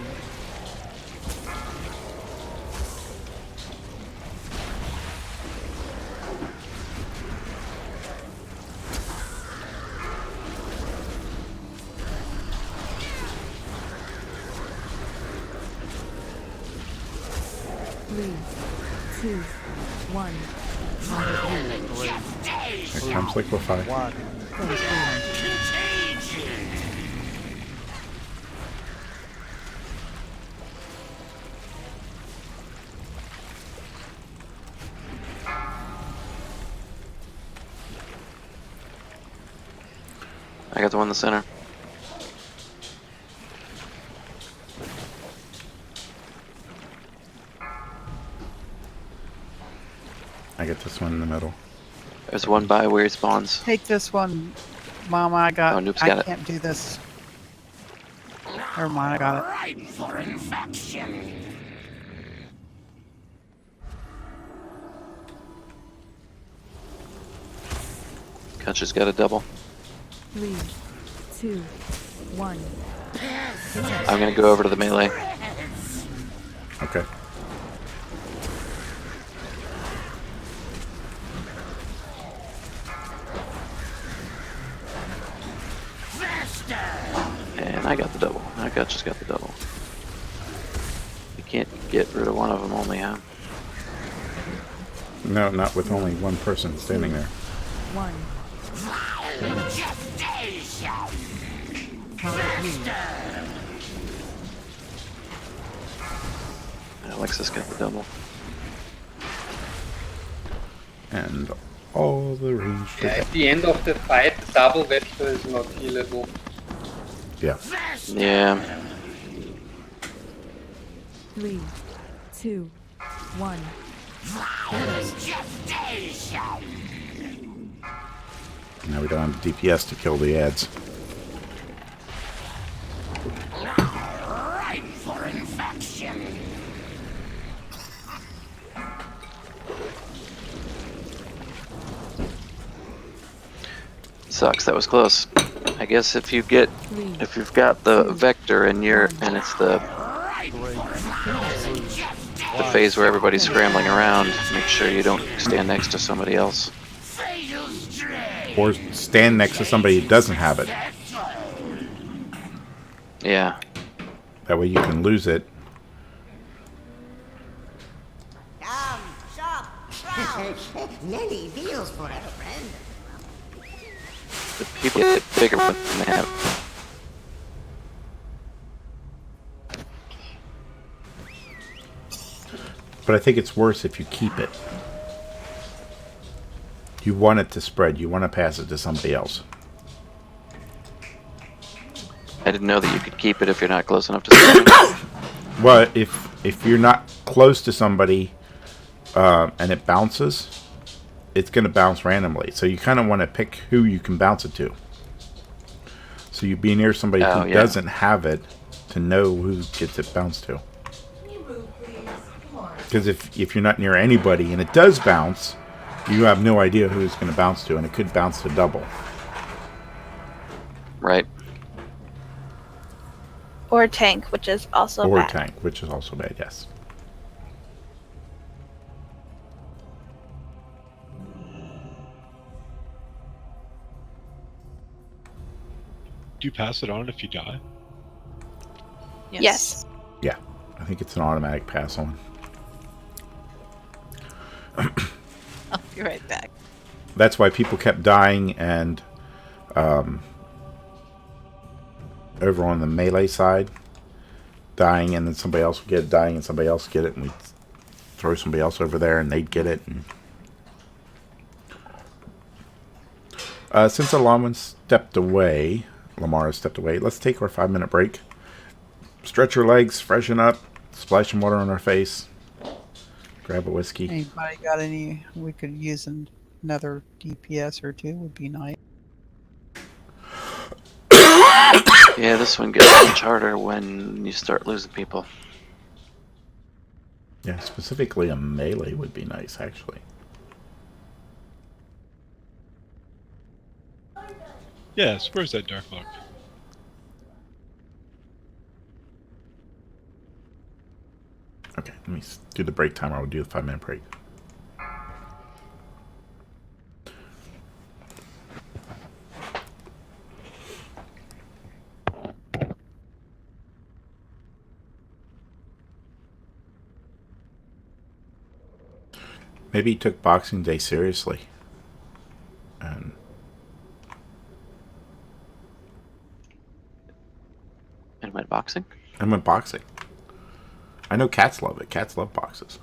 Speaker 15: Three, two, one. Target lead.
Speaker 1: Here comes Liquefy.
Speaker 7: I got the one in the center.
Speaker 1: I get this one in the middle.
Speaker 7: There's one by where he spawns.
Speaker 2: Take this one, Mama. I got.
Speaker 7: Oh, Noob's
Speaker 2: I
Speaker 7: got it.
Speaker 2: can't do this. Never mind. I got it.
Speaker 14: Right for infection.
Speaker 7: Kutch's got a double.
Speaker 15: 3, 2, 1.
Speaker 7: I'm gonna go over to the melee.
Speaker 1: Okay.
Speaker 7: And I got the double. I Kutch's got the double. You can't get rid of one of them only, huh?
Speaker 1: No, not with only one person standing there.
Speaker 15: 1. Target lead.
Speaker 7: Alexis got the double.
Speaker 1: And all the range.
Speaker 6: Yeah, at the end of the fight, the double vector is not healable.
Speaker 1: Yeah.
Speaker 7: Yeah.
Speaker 15: 3, 2, 1.
Speaker 1: Now we don't have DPS to kill the ads.
Speaker 14: Right for infection.
Speaker 7: Sucks, that was close. I guess if you've got the vector and it's the phase where everybody's scrambling around, make sure you don't stand next to somebody else.
Speaker 1: Or stand next to somebody who doesn't have it.
Speaker 7: Yeah.
Speaker 1: That way you can lose it.
Speaker 14: Many deals for a friend.
Speaker 7: The people get bigger when they have.
Speaker 1: But I think it's worse if you keep it. You want it to spread. You want to pass it to somebody else.
Speaker 7: I didn't know that you could keep it if you're not close enough to somebody.
Speaker 1: Well, if you're not close to somebody and it bounces, it's going to bounce randomly. So you kind of want to pick who you can bounce it to. So you be near somebody who doesn't have it to know who gets it bounced to. Because if you're not near anybody and it does bounce, you have no idea who it's going to bounce to, and it could bounce to double.
Speaker 7: Right.
Speaker 12: Or tank, which is also
Speaker 1: Or
Speaker 12: bad.
Speaker 1: tank, which is also bad, yes.
Speaker 9: Do you pass it on if you die?
Speaker 12: Yes.
Speaker 1: Yeah, I think it's an automatic pass on.
Speaker 3: I'll be right back.
Speaker 1: That's why people kept dying, and over on the melee side, dying, and then somebody else would get it, dying, and somebody else would get it, and we'd throw somebody else over there, and they'd get it. And since Lamar stepped away, let's take our 5-minute break. Stretch our legs, freshen up, splash some water on our face, grab a whiskey.
Speaker 2: Anybody got any? We could use another DPS or two. Would be nice.
Speaker 7: Yeah, this one gets much harder when you start losing people.
Speaker 1: Yeah, specifically a melee would be nice, actually.
Speaker 9: Yeah, where's that Dark Lock?
Speaker 1: Okay, let me do the break timer. I'll do the 5-minute break. Maybe he took Boxing Day seriously. And
Speaker 7: went boxing?
Speaker 1: And went boxing. I know cats love it. Cats love boxes.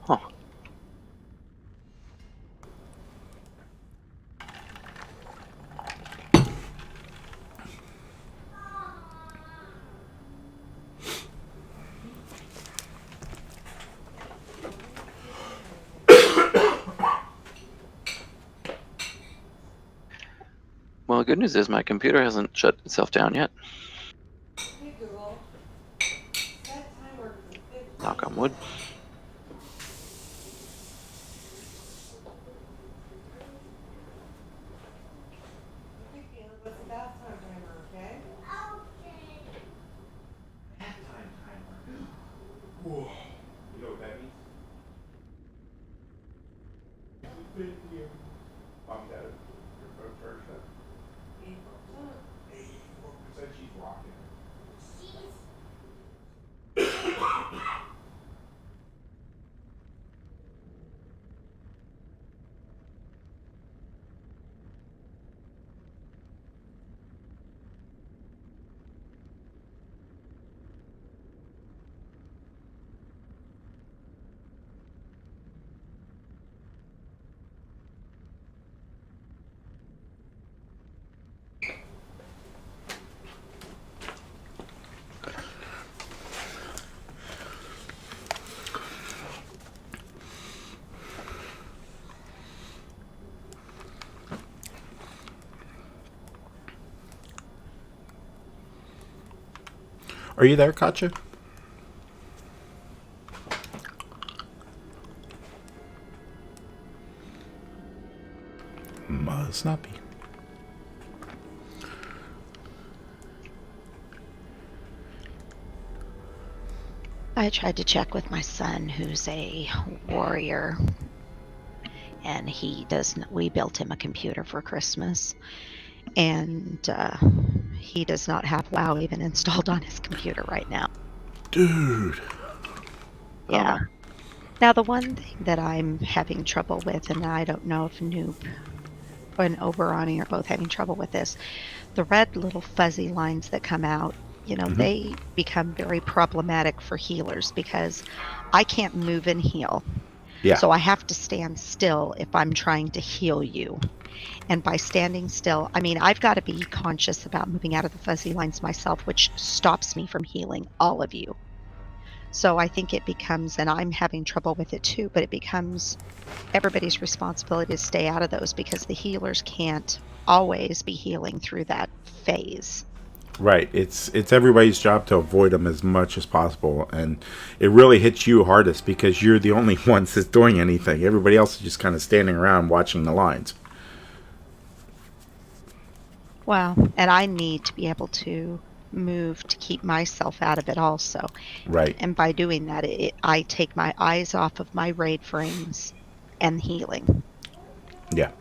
Speaker 7: Huh. Well, the good news is my computer hasn't shut itself down yet.
Speaker 5: Hey Google, set timer for 50.
Speaker 7: Knock on wood.
Speaker 5: Okay, Caleb, what's the bath time timer, okay?
Speaker 1: Whoa. You know what that means? Mom, Dad, your phone charged up? 84%. She's rocking. Are you there, Katja? Must not be.
Speaker 14: I tried to check with my son, who's a warrior, and we built him a computer for Christmas, and he does not have WoW even installed on his computer right now.
Speaker 1: Dude.
Speaker 14: Yeah. Now, the one thing that I'm having trouble with, and I don't know if Noob and Oberoni are both having trouble with this, the red little fuzzy lines that come out, they become very problematic for healers because I can't move and heal.
Speaker 1: Yeah.
Speaker 14: So I have to stand still if I'm trying to heal you. And by standing still, I've got to be conscious about moving out of the fuzzy lines myself, which stops me from healing all of you. So I think it becomes, and I'm having trouble with it too, but it becomes everybody's responsibility to stay out of those because the healers can't always be healing through that phase.
Speaker 1: Right. It's everybody's job to avoid them as much as possible, and it really hits you hardest because you're the only ones that's doing anything. Everybody else is just kind of standing around watching the lines.
Speaker 14: Wow. And I need to be able to move to keep myself out of it also.
Speaker 1: Right.
Speaker 14: And by doing that, I take my eyes off of my raid frames and healing.
Speaker 1: Yeah.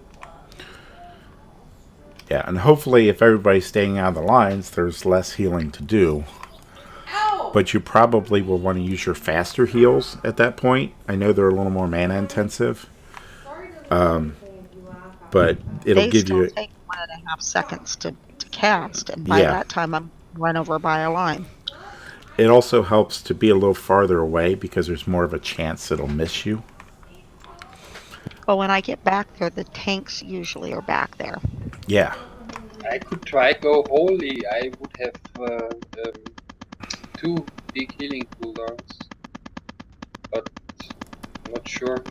Speaker 1: Yeah, and hopefully if everybody's staying out of the lines, there's less healing to do.
Speaker 5: Ow!
Speaker 1: But you probably will want to use your faster heals at that point. I know they're a little more mana intensive. But it'll give you...
Speaker 14: They still take 1.5 seconds to cast, and by that time I'm run over by a line.
Speaker 1: It also helps to be a little farther away because there's more of a chance it'll miss you.
Speaker 14: Well, when I get back there, the tanks usually are back there.
Speaker 1: Yeah.
Speaker 6: I could try go holy. I would have 2 big healing cooldowns, but I'm not sure.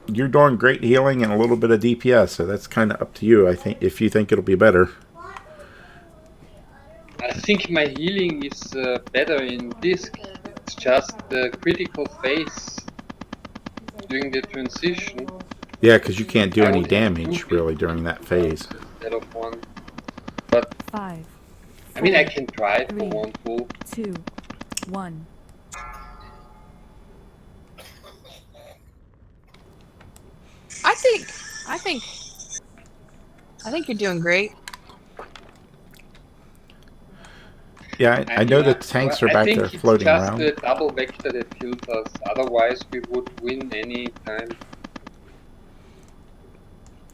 Speaker 1: You're doing great healing and a little bit of DPS, so that's kind of up to you. I think if you think it'll be better.
Speaker 6: I think my healing is better in Disc. It's just the critical phase during the transition
Speaker 1: Yeah, because you can't do
Speaker 6: I
Speaker 1: any
Speaker 6: would have
Speaker 1: damage
Speaker 6: two
Speaker 1: really during that phase.
Speaker 6: instead of one. But
Speaker 15: 5,
Speaker 6: I mean, I
Speaker 15: 4,
Speaker 6: can try for
Speaker 15: 3,
Speaker 6: one full.
Speaker 15: 2, 1.
Speaker 8: I think you're doing great.
Speaker 1: Yeah, I know the tanks are back there
Speaker 6: I think
Speaker 1: floating
Speaker 6: it's just
Speaker 1: around.
Speaker 6: the double vector that kills us. Otherwise, we would win any time.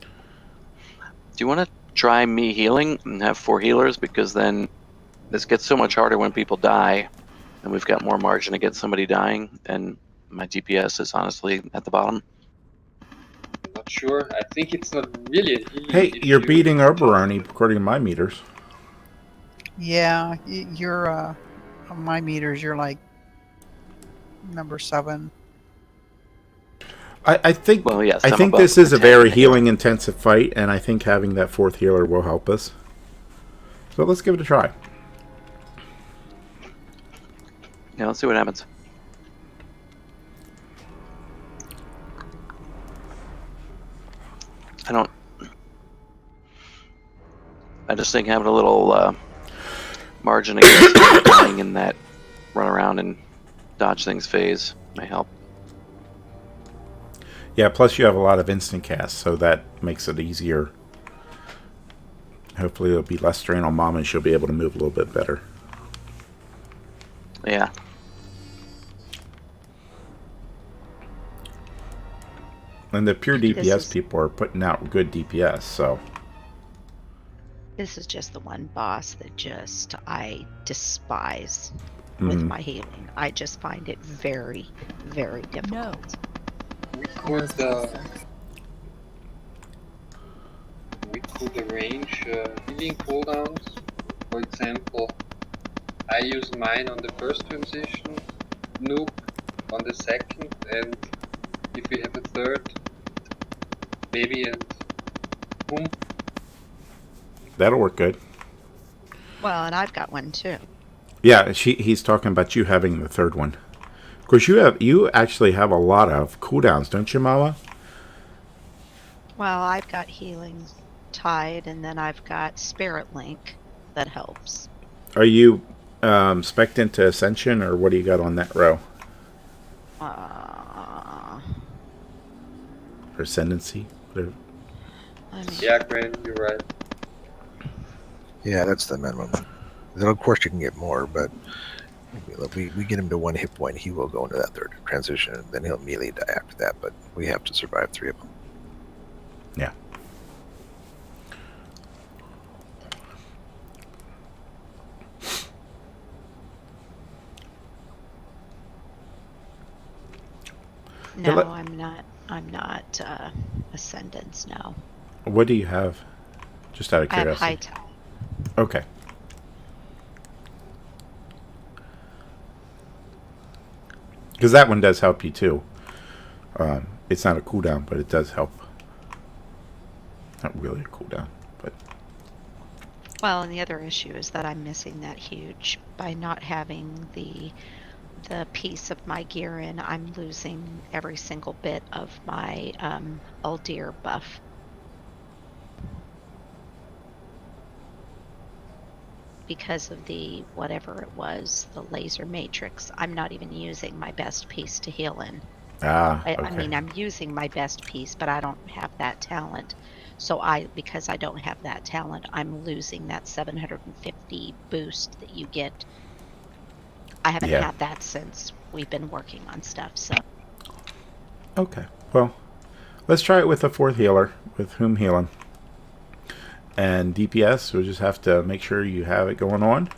Speaker 7: Do you want to try me healing and have 4 healers? Because then this gets so much harder when people die, and we've got more margin to get somebody dying, and my DPS is honestly at the bottom.
Speaker 6: I'm not sure. I think it's not really a healing
Speaker 1: Hey, you're
Speaker 6: issue.
Speaker 1: beating Oberoni according to my meters.
Speaker 2: Yeah, you're on my meters. You're like number 7.
Speaker 1: I think
Speaker 7: Well, yes,
Speaker 1: I
Speaker 7: I'm
Speaker 1: think
Speaker 7: above
Speaker 1: this is a
Speaker 7: attack
Speaker 1: very
Speaker 7: and healing.
Speaker 1: healing intensive fight, and I think having that 4th healer will help us. So let's give it a try.
Speaker 7: Yeah, let's see what happens. I just think having a little margin against dying in that run around and dodge things phase may help.
Speaker 1: Yeah, plus you have a lot of instant casts, so that makes it easier. Hopefully it'll be less strain on Mama and she'll be able to move a little bit better.
Speaker 7: Yeah.
Speaker 1: And the pure
Speaker 14: This
Speaker 1: DPS
Speaker 14: is-
Speaker 1: people are putting out good DPS, so...
Speaker 14: This is just the one boss that just I despise with
Speaker 1: Mhm.
Speaker 14: my healing. I just find it very, very difficult.
Speaker 6: We could arrange healing cooldowns. For example, I use mine on the first transition, Nuke on the second, and if we have a third, maybe and boom.
Speaker 1: That'll work good.
Speaker 14: Well, and I've got one too.
Speaker 1: Yeah, he's talking about you having the 3rd one. Of course, you actually have a lot of cooldowns, don't you, Mama?
Speaker 14: Well, I've got healing Tide, and then I've got Spirit Link that helps.
Speaker 1: Are you spec'd into Ascension, or what do you got on that row? Or Ascendancy? Whatever.
Speaker 6: Yeah, Grant, you're right.
Speaker 17: Yeah, that's the minimum. Then of course you can get more, but we get him to 1 hit point, he will go into that 3rd transition, and then he'll immediately die after that. But we have to survive 3 of them.
Speaker 1: Yeah.
Speaker 14: No,
Speaker 1: let-
Speaker 14: I'm not. I'm not Ascendants. No,
Speaker 1: What do you have? Just out of
Speaker 14: I have
Speaker 1: curiosity.
Speaker 14: High Tide.
Speaker 1: Okay. Because that one does help you too. It's not a cooldown, but it does help. Not really a cooldown, but
Speaker 14: Well, and the other issue is that I'm missing that huge by not having the piece of my gear in. I'm losing every single bit of my Uldir buff. Because of the whatever it was, the laser matrix, I'm not even using my best piece to heal in. I
Speaker 1: okay.
Speaker 14: mean, I'm using my best piece, but I don't have that talent. So because I don't have that talent, I'm losing that 750 boost that you get. I haven't
Speaker 1: Yeah.
Speaker 14: had that since we've been working on stuff, so.
Speaker 1: Okay. Well, let's try it with a 4th healer, with whom healing. And DPS, we'll just have to make sure you have it going on.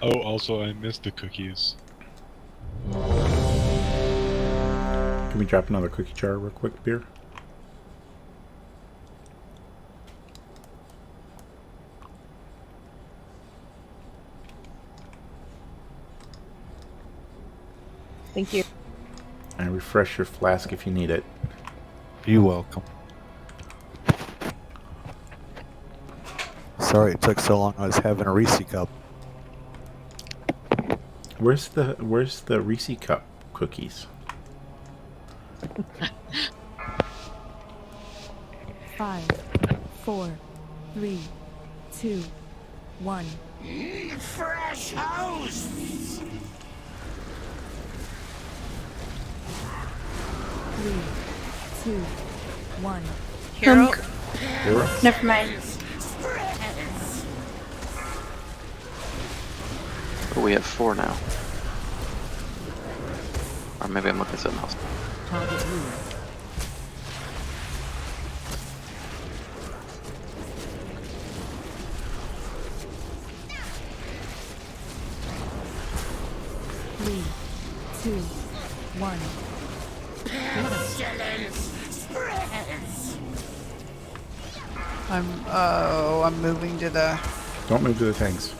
Speaker 9: Oh, also, I missed the cookies.
Speaker 1: Can we drop another cookie jar real quick, Beer?
Speaker 8: Thank you.
Speaker 1: And refresh your flask if you need it.
Speaker 17: You're welcome. Sorry it took so long. I was having a Reese cup.
Speaker 1: Where's the Reese cup cookies?
Speaker 15: 5, 4, 3, 2, 1.
Speaker 10: Fresh house!
Speaker 15: 3, 2, 1.
Speaker 3: Hero.
Speaker 1: Hero?
Speaker 12: Never mind.
Speaker 7: Oh, we have 4 now. Or maybe I'm looking at something else.
Speaker 15: Target blue. Three, 2, 1.
Speaker 2: I'm moving to the.
Speaker 1: Don't move to the tanks.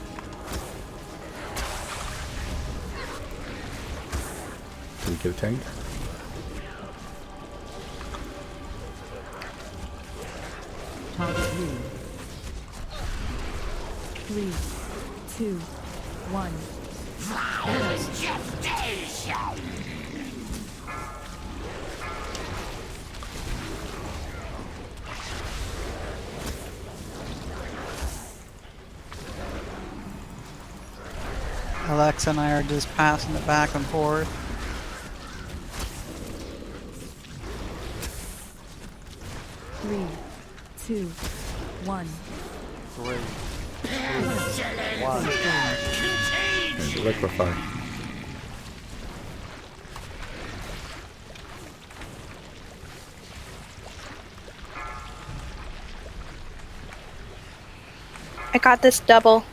Speaker 1: Did we get a tank?
Speaker 15: Target blue. 3, 2, 1.
Speaker 2: Alexa and I are just passing it back and forth.
Speaker 15: Three, 2, 1.
Speaker 4: 3, 2, 1.
Speaker 1: And liquefy.
Speaker 12: I got this double.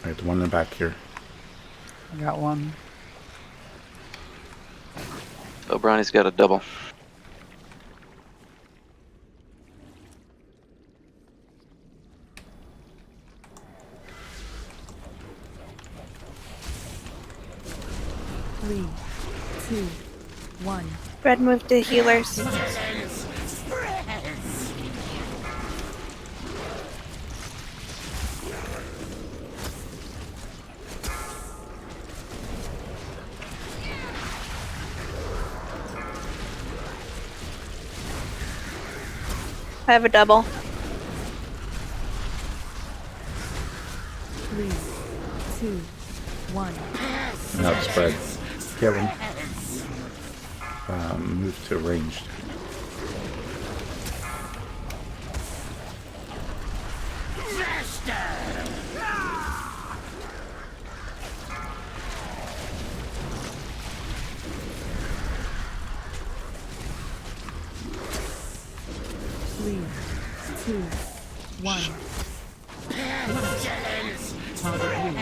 Speaker 1: Alright, the one in the back here.
Speaker 2: I got one.
Speaker 7: O'Brien's got a double.
Speaker 15: Three, 2, 1.
Speaker 12: Red moved to healers. I have a double.
Speaker 15: 3, 2, 1.
Speaker 1: Now it's spread. Kevin. Move to ranged.
Speaker 15: Three, 2, 1. Target blue.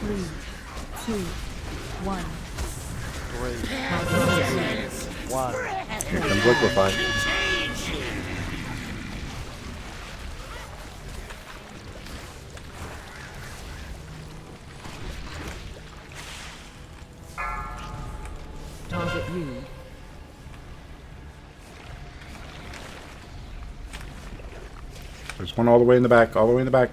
Speaker 15: Three, 2, 1.
Speaker 4: 3, 2, 1.
Speaker 1: Here comes liquefy.
Speaker 15: Target blue.
Speaker 1: There's one all the way in the back, all the way in the back.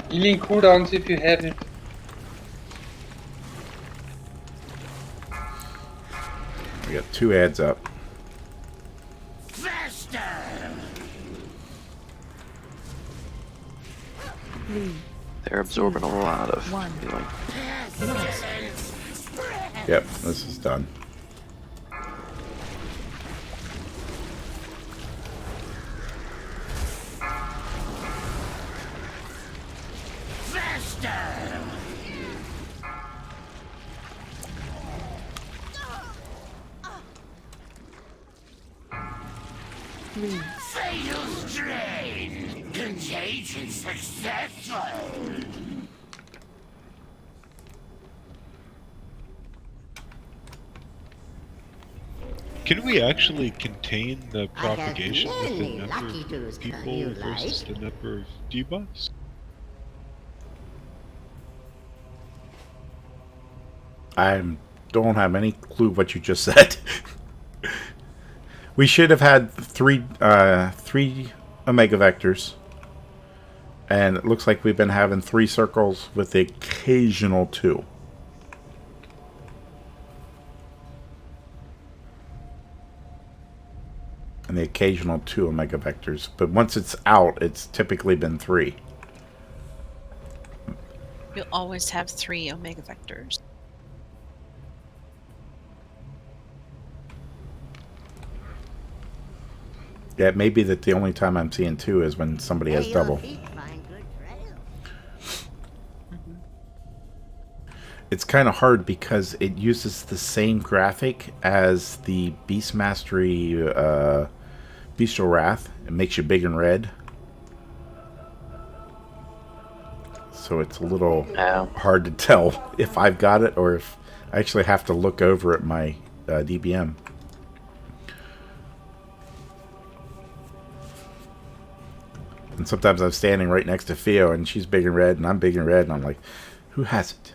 Speaker 6: Healing cooldowns if you have it.
Speaker 1: We got 2 ads up.
Speaker 15: Three,
Speaker 7: They're absorbing a lot of
Speaker 15: 1.
Speaker 7: healing.
Speaker 1: Yep, this is done.
Speaker 15: 3,
Speaker 10: Fatal strain! Contagion successful!
Speaker 9: Can we actually contain the
Speaker 18: I have
Speaker 9: propagation with the
Speaker 18: many
Speaker 9: number
Speaker 18: lucky tools
Speaker 9: of people
Speaker 18: you
Speaker 9: versus the
Speaker 18: like.
Speaker 9: number of debuffs?
Speaker 1: I don't have any clue what you just said. We should have had three Omega Vectors. And it looks like we've been having 3 circles with the occasional 2. And the occasional 2 Omega Vectors. But once it's out, it's typically been 3.
Speaker 3: You'll always have 3 Omega Vectors.
Speaker 1: Yeah, it may be that the only time I'm seeing 2 is when somebody has double. It's kind of hard because it uses the same graphic as the Beast Mastery Bestial Wrath. It makes you big and red. So it's a little hard to tell if I've got it or if I actually have to look over at my DBM. And sometimes I'm standing right next to Theo and she's big and red and I'm big and red and I'm like, who has it?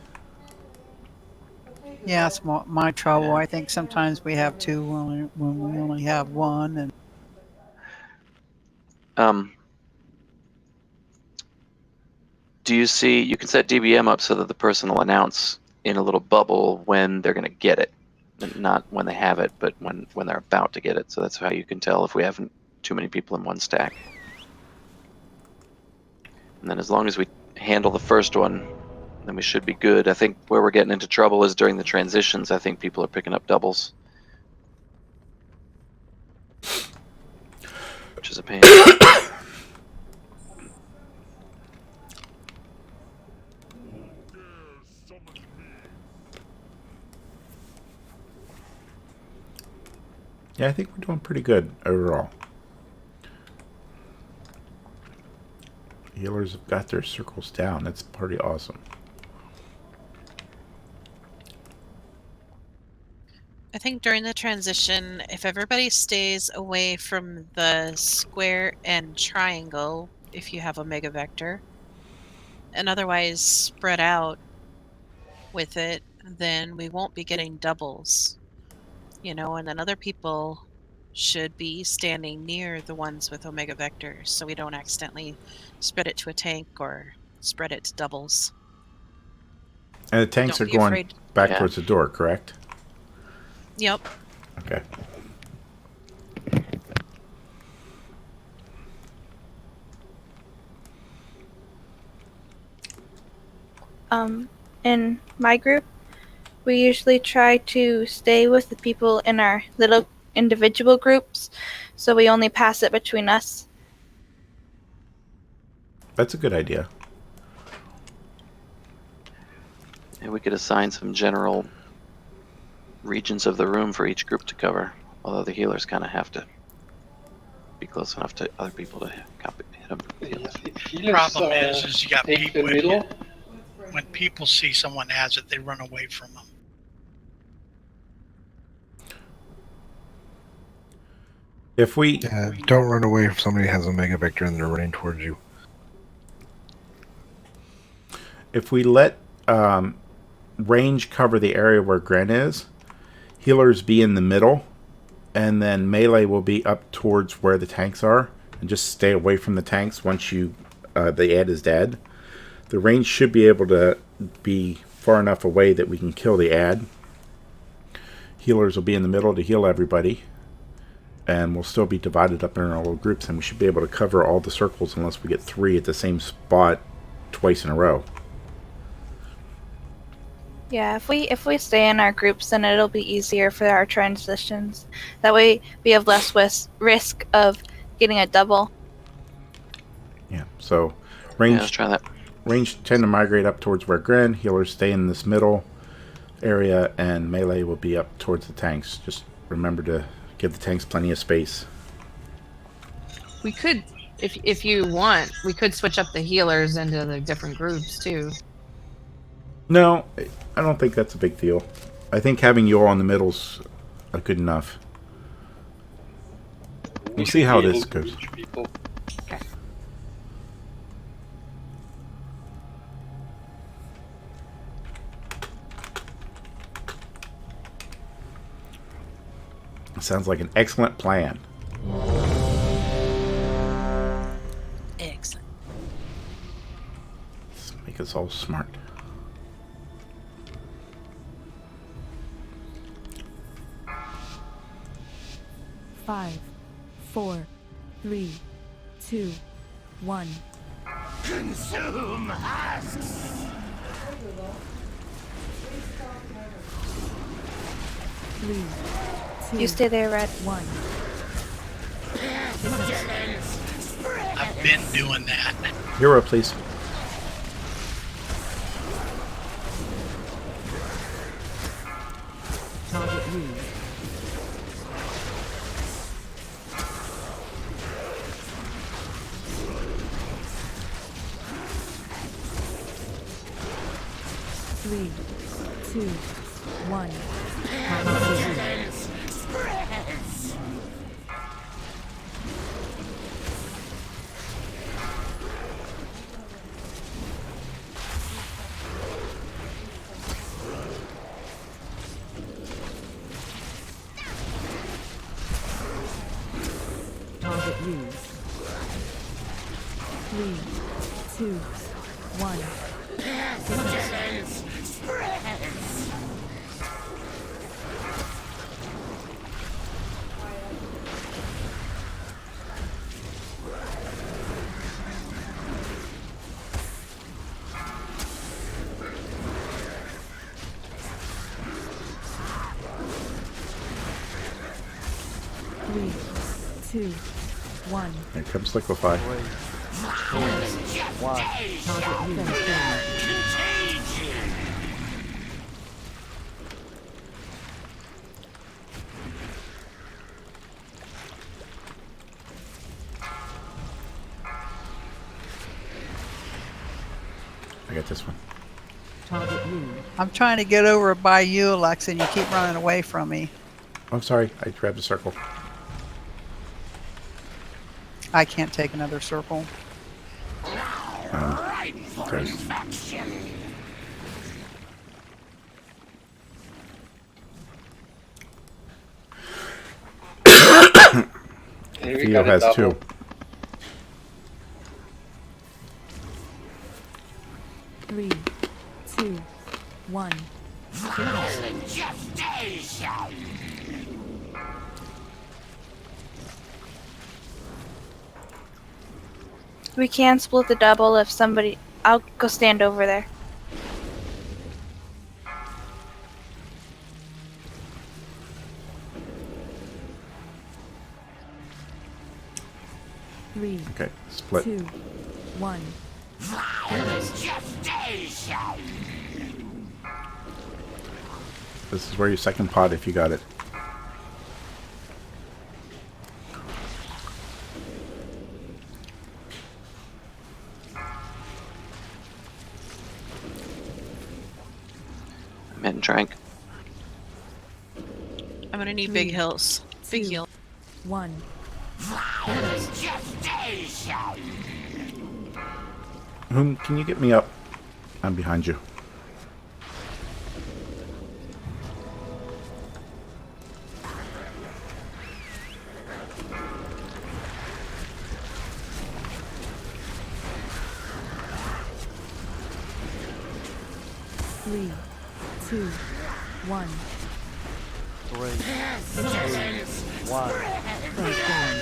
Speaker 2: Yeah, it's my trouble. I think sometimes we have 2 when we only have 1. And
Speaker 7: Do you see, you can set DBM up so that the person will announce in a little bubble when they're going to get it. Not when they have it, but when they're about to get it. So that's how you can tell if we haven't too many people in one stack. And then as long as we handle the first one, then we should be good. I think where we're getting into trouble is during the transitions. I think people are picking up doubles. Which is a pain.
Speaker 1: Yeah, I think we're doing pretty good overall. Healers have got their circles down. That's pretty awesome.
Speaker 3: I think during the transition, if everybody stays away from the square and triangle, if you have Omega Vector, and otherwise spread out with it, then we won't be getting doubles. You know, and then other people should be standing near the ones with Omega Vectors so we don't accidentally spread it to a tank or spread it to doubles.
Speaker 1: And the tanks
Speaker 3: Don't
Speaker 1: are
Speaker 3: be
Speaker 1: going
Speaker 3: afraid.
Speaker 1: back
Speaker 7: Yeah.
Speaker 1: towards the door, correct?
Speaker 3: Yep.
Speaker 1: Okay.
Speaker 12: In my group, we usually try to stay with the people in our little individual groups, so we only pass it between us.
Speaker 1: That's a good idea.
Speaker 7: And we could assign some general regions of the room for each group to cover. Although the healers kind of have to be close enough to other people to hit them.
Speaker 13: Problem is you got
Speaker 6: take
Speaker 13: people.
Speaker 6: the middle.
Speaker 13: When people see someone has it, they run away from them.
Speaker 1: If we
Speaker 17: don't run away if somebody has a Mega Vector and they're running towards you.
Speaker 1: If we let range cover the area where Gren is, healers be in the middle, and then melee will be up towards where the tanks are, and just stay away from the tanks once you the ad is dead. The range should be able to be far enough away that we can kill the ad. Healers will be in the middle to heal everybody, and we'll still be divided up in our little groups, and we should be able to cover all the circles unless we get 3 at the same spot twice in a row.
Speaker 12: Yeah, if we stay in our groups, then it'll be easier for our transitions. That way, we have less risk of getting a double.
Speaker 1: Yeah, so range,
Speaker 7: let's try that.
Speaker 1: Range tend to migrate up towards where Gren, healers stay in this middle area, and melee will be up towards the tanks. Just remember to give the tanks plenty of space.
Speaker 8: We could, if you want, we could switch up the healers into the different groups too.
Speaker 1: No, I don't think that's a big deal. I think having you all in the middle's good enough. We'll see how this goes.
Speaker 8: Okay.
Speaker 1: Sounds like an excellent plan.
Speaker 3: Excellent.
Speaker 1: Let's make us all smart.
Speaker 15: Five, 4, 3, 2, 1.
Speaker 10: Consume husks!
Speaker 15: 3, 2,
Speaker 12: You stay there, Red.
Speaker 15: 1.
Speaker 13: I've been doing that.
Speaker 1: Hero, please.
Speaker 15: Target used. Three, 2, 1. Target used. Target used. 3, 2, 1. Three, 2, 1.
Speaker 1: Here comes Liquefy.
Speaker 4: 3, 2, 1.
Speaker 15: Target used.
Speaker 1: I got this one.
Speaker 15: Target used.
Speaker 2: I'm trying to get over by you, Alexa, and you keep running away from me.
Speaker 1: I'm sorry. I grabbed a circle.
Speaker 2: I can't take another circle.
Speaker 1: Okay.
Speaker 6: And we
Speaker 1: Theo
Speaker 6: got a
Speaker 1: has
Speaker 6: double.
Speaker 1: 2.
Speaker 15: Three, 2, 1.
Speaker 12: We can split the double if somebody. I'll go stand over there.
Speaker 15: Three,
Speaker 1: Okay, split.
Speaker 15: 2, 1.
Speaker 1: This is where your second pot if you got it.
Speaker 7: Met and drank.
Speaker 3: I'm gonna need big
Speaker 15: 3,
Speaker 3: hills. Big
Speaker 15: 2,
Speaker 3: heal.
Speaker 15: 1.
Speaker 1: Whom can you get me up? I'm behind you.
Speaker 15: Three, 2, 1.
Speaker 4: 3, 2, 1.
Speaker 15: First game.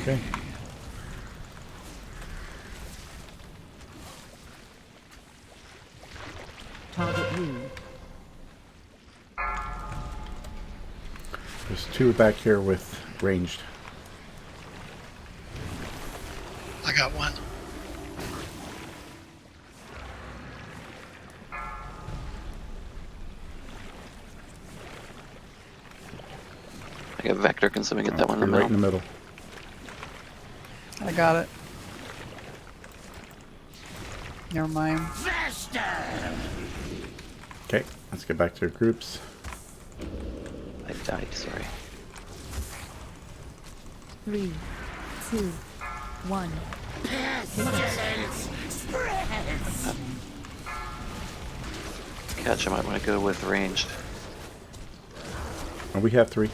Speaker 1: Okay.
Speaker 15: Target used.
Speaker 1: There's 2 back here with ranged.
Speaker 13: I got one.
Speaker 7: I got Vector. Can somebody get that one in the
Speaker 1: Right
Speaker 7: middle?
Speaker 1: in the middle.
Speaker 2: got it. Never mind.
Speaker 1: Okay, let's get back to our groups.
Speaker 7: I died, sorry.
Speaker 15: 3, 2, 1.
Speaker 7: Catch, I might want to go with ranged.
Speaker 1: Oh, we have 3.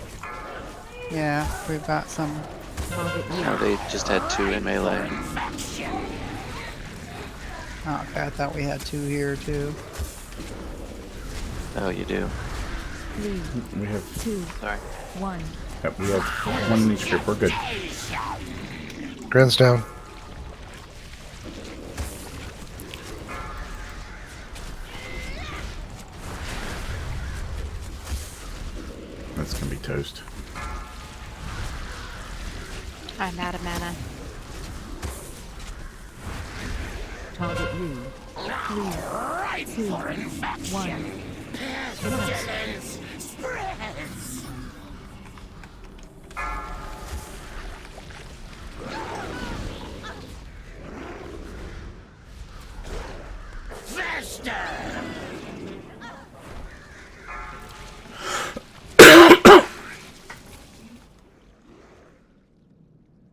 Speaker 2: Yeah, we've got some.
Speaker 7: No, they just had 2 in melee.
Speaker 2: Oh, okay, I thought we had 2 here too.
Speaker 7: Oh, you do.
Speaker 15: 3,
Speaker 1: We have
Speaker 15: 2,
Speaker 7: Sorry.
Speaker 15: 1.
Speaker 1: Yep, we have 1 in each group. We're good.
Speaker 17: Trans down.
Speaker 1: That's gonna be toast.
Speaker 14: I'm out of mana.
Speaker 15: Target read. 3, 2, 1.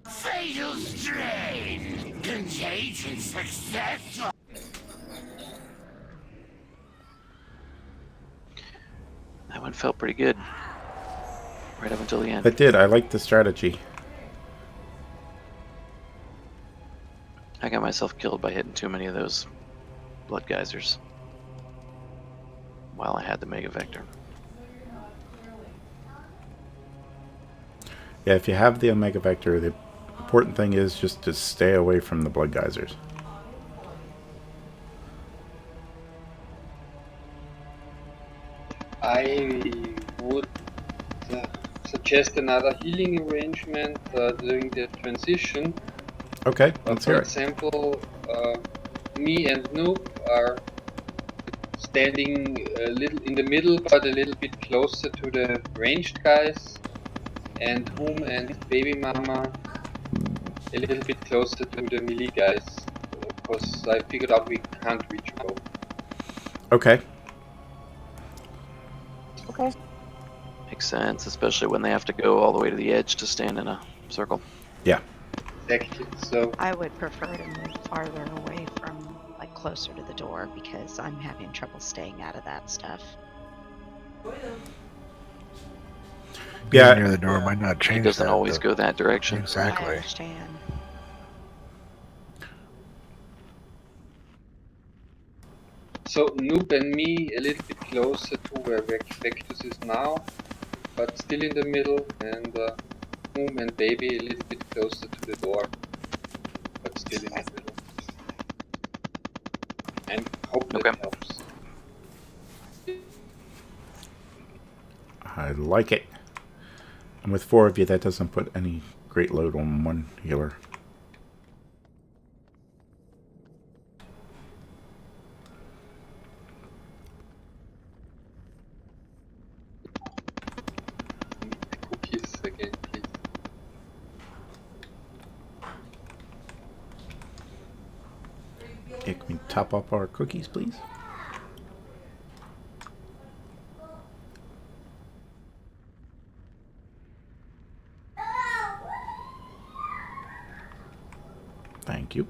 Speaker 10: Fatal strain. Contagion successful.
Speaker 7: That one felt pretty good. Right up until the end.
Speaker 1: It did. I like the strategy.
Speaker 7: I got myself killed by hitting too many of those blood geysers while I had the Mega Vector.
Speaker 1: Yeah, if you have the Omega Vector, the important thing is just to stay away from the blood geysers.
Speaker 6: I would suggest another healing arrangement during the transition.
Speaker 1: Okay, let's hear
Speaker 6: For
Speaker 1: it.
Speaker 6: example, me and Noob are standing a little in the middle, but a little bit closer to the ranged guys, and Whom and Baby Mama a little bit closer to the melee guys, because I figured out we can't reach both.
Speaker 1: Okay.
Speaker 8: Okay.
Speaker 7: Makes sense, especially when they have to go all the way to the edge to stand in a circle.
Speaker 1: Yeah.
Speaker 6: Exactly. So
Speaker 14: I would prefer to move farther away from, like, closer to the door because I'm having trouble staying out of that stuff.
Speaker 17: Being
Speaker 1: Yeah.
Speaker 17: near the door might not change.
Speaker 7: It doesn't
Speaker 17: that,
Speaker 7: always
Speaker 17: though.
Speaker 7: go that direction.
Speaker 14: I
Speaker 17: Exactly.
Speaker 14: understand.
Speaker 6: So Noob and me a little bit closer to where Vectus is now, but still in the middle, and Whom and Baby a little bit closer to the door, but still in the middle. And hope that helps.
Speaker 1: I like it. And with 4 of you, that doesn't put any great load on one healer.
Speaker 6: Cookies again, please.
Speaker 1: Okay, can we top up our cookies, please? Thank you.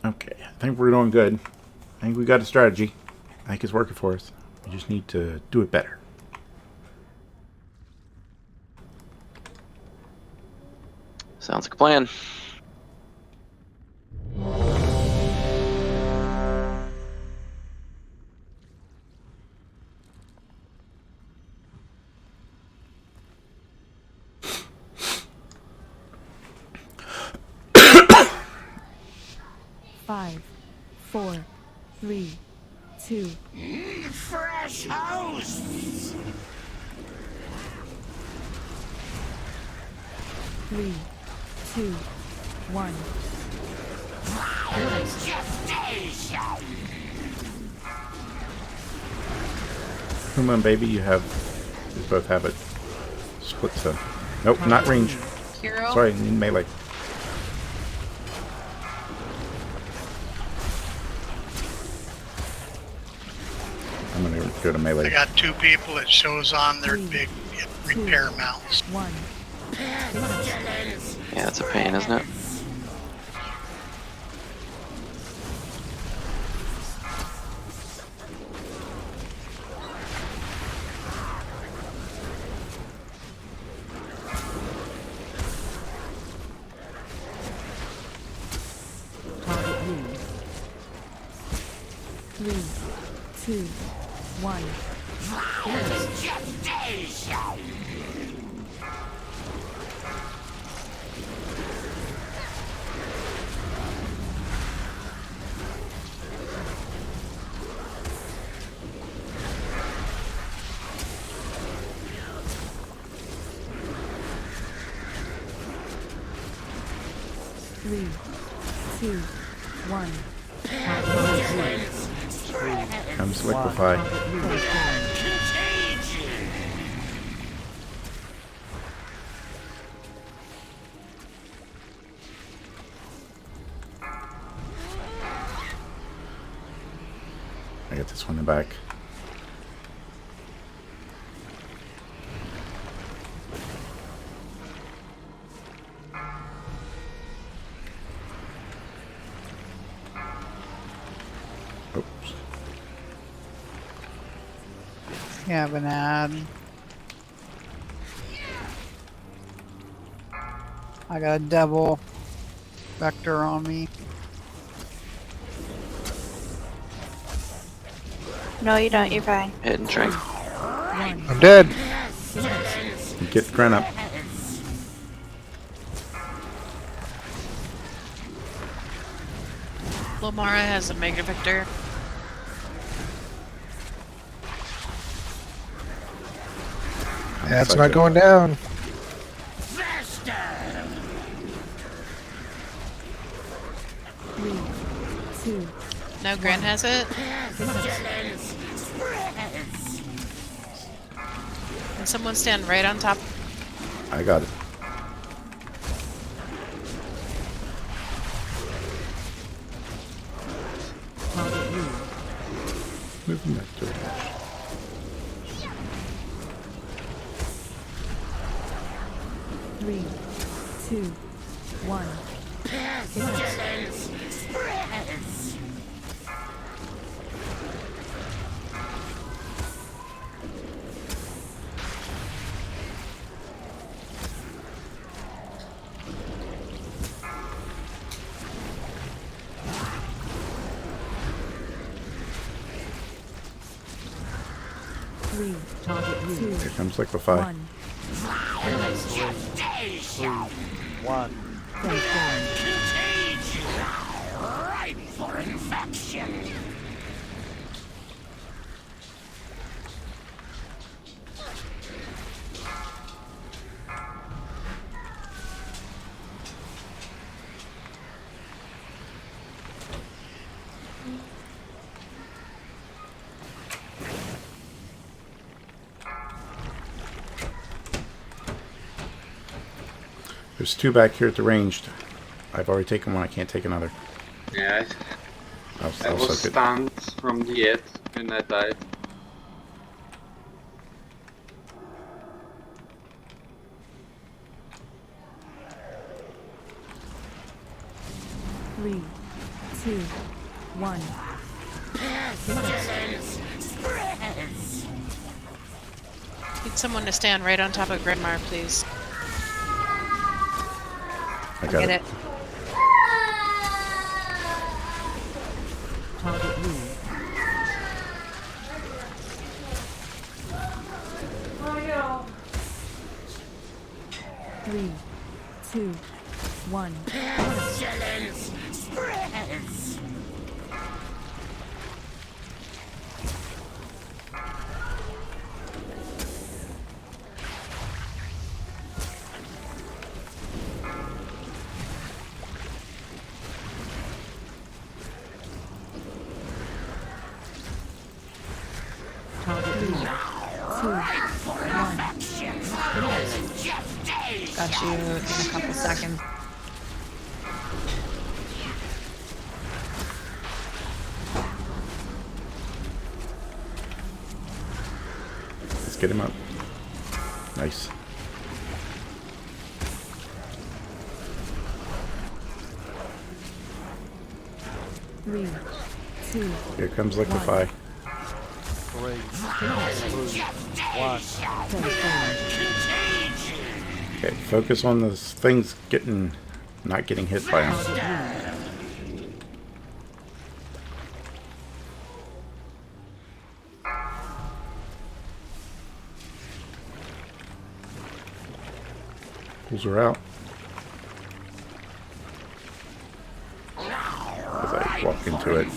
Speaker 1: Okay, I think we're doing good. I think we got a strategy. I think it's working for us. We just need to do it better.
Speaker 7: Sounds like a plan.
Speaker 15: Five, 4, 3, 2.
Speaker 10: Fresh hosts.
Speaker 15: 3, 2, 1.
Speaker 1: Puma and Baby, you both have it. Split zone. Nope, not range.
Speaker 3: Hero?
Speaker 1: Sorry, need melee. I'm gonna go to
Speaker 13: I
Speaker 1: melee.
Speaker 13: got 2 people. It shows on their big repair mounts.
Speaker 15: 1.
Speaker 7: Yeah, it's a pain, isn't it?
Speaker 15: Target used. 3, 2, 1. Three, 2, 1.
Speaker 1: Comes liquefy. I get this one in the back. Oops.
Speaker 2: You have an ad. I got a devil vector on me.
Speaker 12: No, you don't. You're fine.
Speaker 7: Hidden drink.
Speaker 16: I'm dead.
Speaker 1: Get Gren up.
Speaker 3: Lomara has a Mega Victor.
Speaker 16: That's not going down.
Speaker 15: Three, 2.
Speaker 3: No, Grant has it. Can someone stand right on top?
Speaker 1: I got it.
Speaker 15: Target used.
Speaker 1: Moving back to range.
Speaker 15: Three, 2, 1. Three, target used.
Speaker 1: Here comes liquefy.
Speaker 15: 1.
Speaker 4: 3, 2, 1.
Speaker 10: Ripe for infection.
Speaker 1: There's 2 back here at the ranged. I've already taken one. I can't take another.
Speaker 6: Yeah, I
Speaker 1: I'll
Speaker 6: was
Speaker 1: soak it.
Speaker 6: stunned from the edge when I died.
Speaker 15: Three, 2, 1.
Speaker 3: Need someone to stand right on top of Gridmar, please.
Speaker 1: I got
Speaker 8: Get
Speaker 1: it.
Speaker 8: it.
Speaker 15: Target used. Three, 2, 1.
Speaker 10: Pestilence spreads.
Speaker 15: Target 3, 2, 1.
Speaker 8: Got you in a couple seconds.
Speaker 1: Let's get him up. Nice.
Speaker 15: Three, two,
Speaker 1: Here comes Liquefy.
Speaker 4: 3, 2, 1.
Speaker 1: Okay, focus on those things not getting hit by him. Pulls her out. As I walk into it.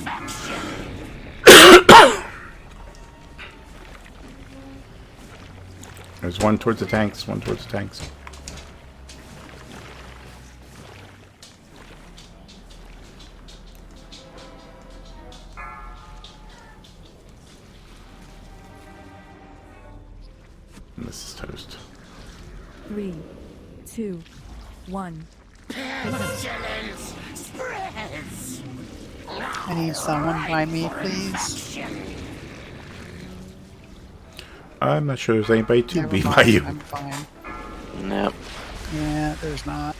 Speaker 1: There's one towards the tanks, one towards the tanks. And this is toast.
Speaker 15: 3, 2, 1.
Speaker 11: Pestilence spreads.
Speaker 2: I need someone by me, please.
Speaker 1: I'm not sure there's anybody to
Speaker 2: Never
Speaker 1: be
Speaker 2: mind,
Speaker 1: by you.
Speaker 2: I'm fine.
Speaker 7: Nope.
Speaker 2: Yeah, there's not.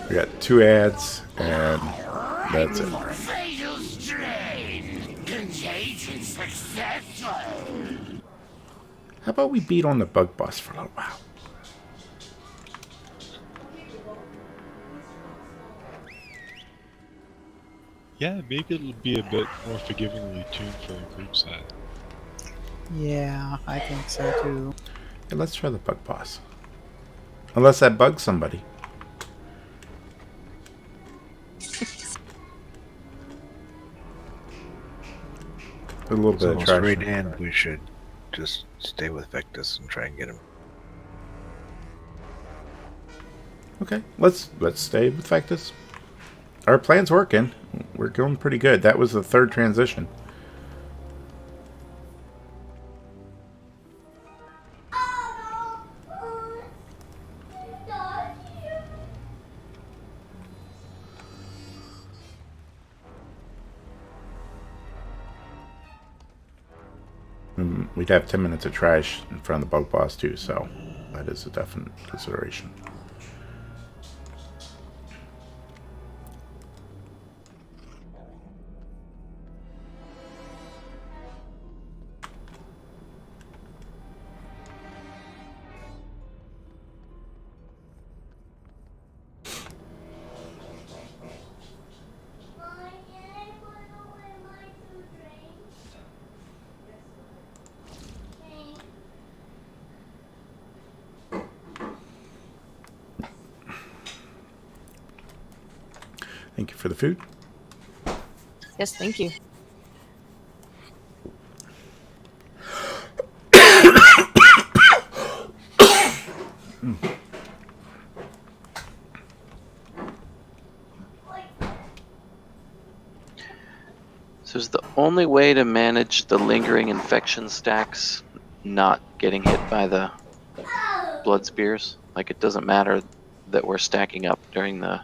Speaker 1: We got 2 ads, and that's it.
Speaker 11: Fatal strain. Contagion successful.
Speaker 1: How about we beat on the bug boss for a little while?
Speaker 9: Yeah, maybe it'll be a bit more forgivingly tuned for a group size.
Speaker 2: Yeah, I think so too.
Speaker 1: Yeah, let's try the bug boss. Unless that bugs somebody. A little bit of
Speaker 17: Almost right
Speaker 1: traction.
Speaker 17: in, we should just stay with Vectus and try and get him.
Speaker 1: Okay, let's stay with Vectus. Our plan's working. We're going pretty good. That was the 3rd transition. We'd have 10 minutes of trash in front of the bug boss too, so that is a definite consideration. Thank you for the food.
Speaker 8: Yes, thank you.
Speaker 7: So is the only way to manage the lingering infection stacks not getting hit by the blood spears? Like, it doesn't matter that we're stacking up during the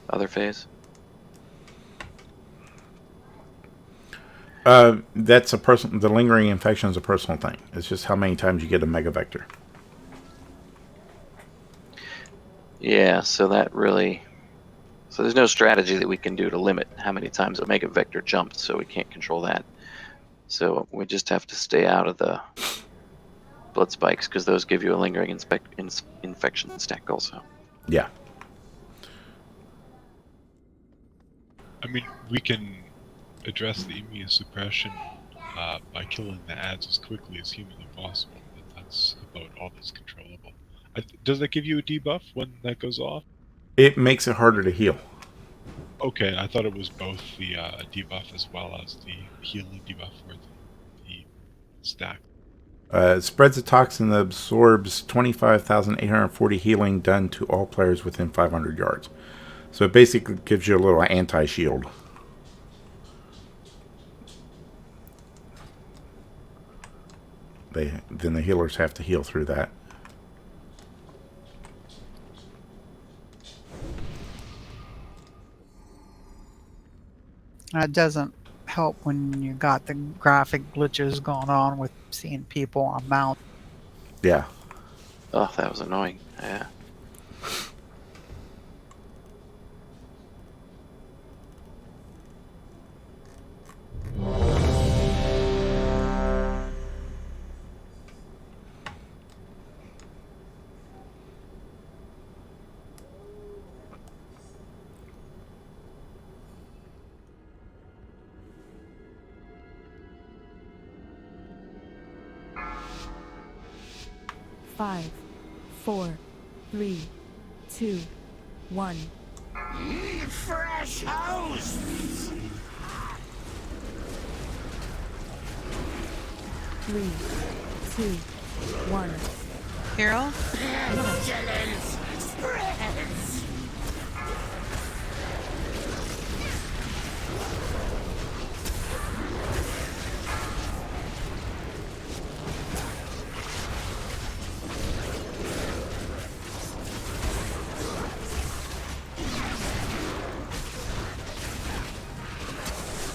Speaker 7: other phase?
Speaker 1: That's a person. The lingering infection is a personal thing. It's just how many times you get a mega vector.
Speaker 7: Yeah, so that really... So there's no strategy that we can do to limit how many times a mega vector jumps, so we can't control that. So we just have to stay out of the blood spikes, because those give you a lingering infection stack also.
Speaker 1: Yeah.
Speaker 9: I mean, we can address the immunosuppression by killing the ads as quickly as humanly possible, but that's about all that's controllable. Does that give you a debuff when that goes off?
Speaker 1: It makes it harder to heal.
Speaker 9: Okay, I thought it was both the debuff as well as the healing debuff for the stack.
Speaker 1: It spreads the toxin that absorbs 25,840 healing done to all players within 500 yards. So it basically gives you a little anti-shield Then the healers have to heal through that.
Speaker 2: It doesn't help when you got the graphic glitches going on with seeing people on mount.
Speaker 1: Yeah.
Speaker 7: Oh, that was annoying. Yeah.
Speaker 15: Five, 4, 3, 2, 1.
Speaker 10: Fresh hosts!
Speaker 15: 3, 2, 1.
Speaker 3: Hero?
Speaker 10: Pestilence spreads!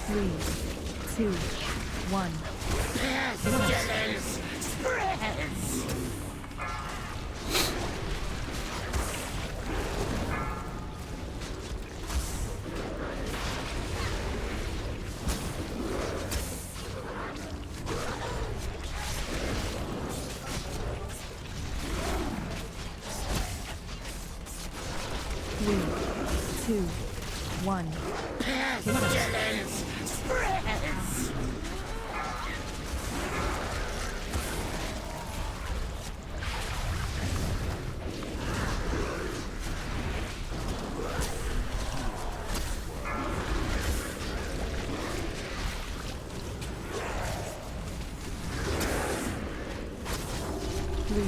Speaker 15: Three, 2, 1.
Speaker 10: Pestilence spreads!
Speaker 15: 3, 2, 1.
Speaker 10: Pestilence spreads!
Speaker 15: Three,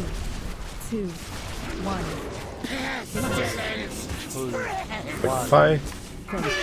Speaker 15: 2, 1.
Speaker 10: Pestilence spreads!
Speaker 1: Bye.
Speaker 10: Contagion!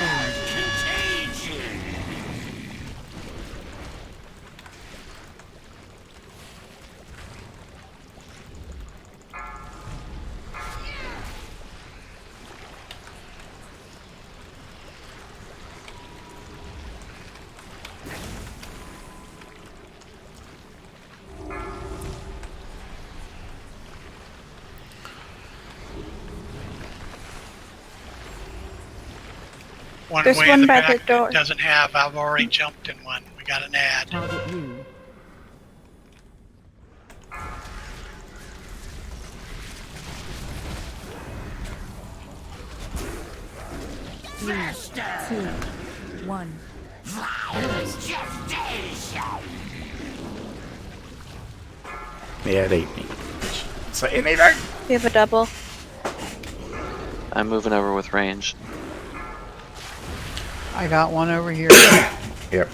Speaker 13: One
Speaker 12: There's
Speaker 13: way
Speaker 12: one
Speaker 13: in the
Speaker 12: by
Speaker 13: back
Speaker 12: the door.
Speaker 13: that doesn't have. I've already jumped in one. We got an ad.
Speaker 15: Target you. Three, 2, 1.
Speaker 10: Violence gestation!
Speaker 1: Yeah, it ate me. So anything?
Speaker 12: We have a double.
Speaker 7: I'm moving over with range.
Speaker 2: I got one over here.
Speaker 1: Yep.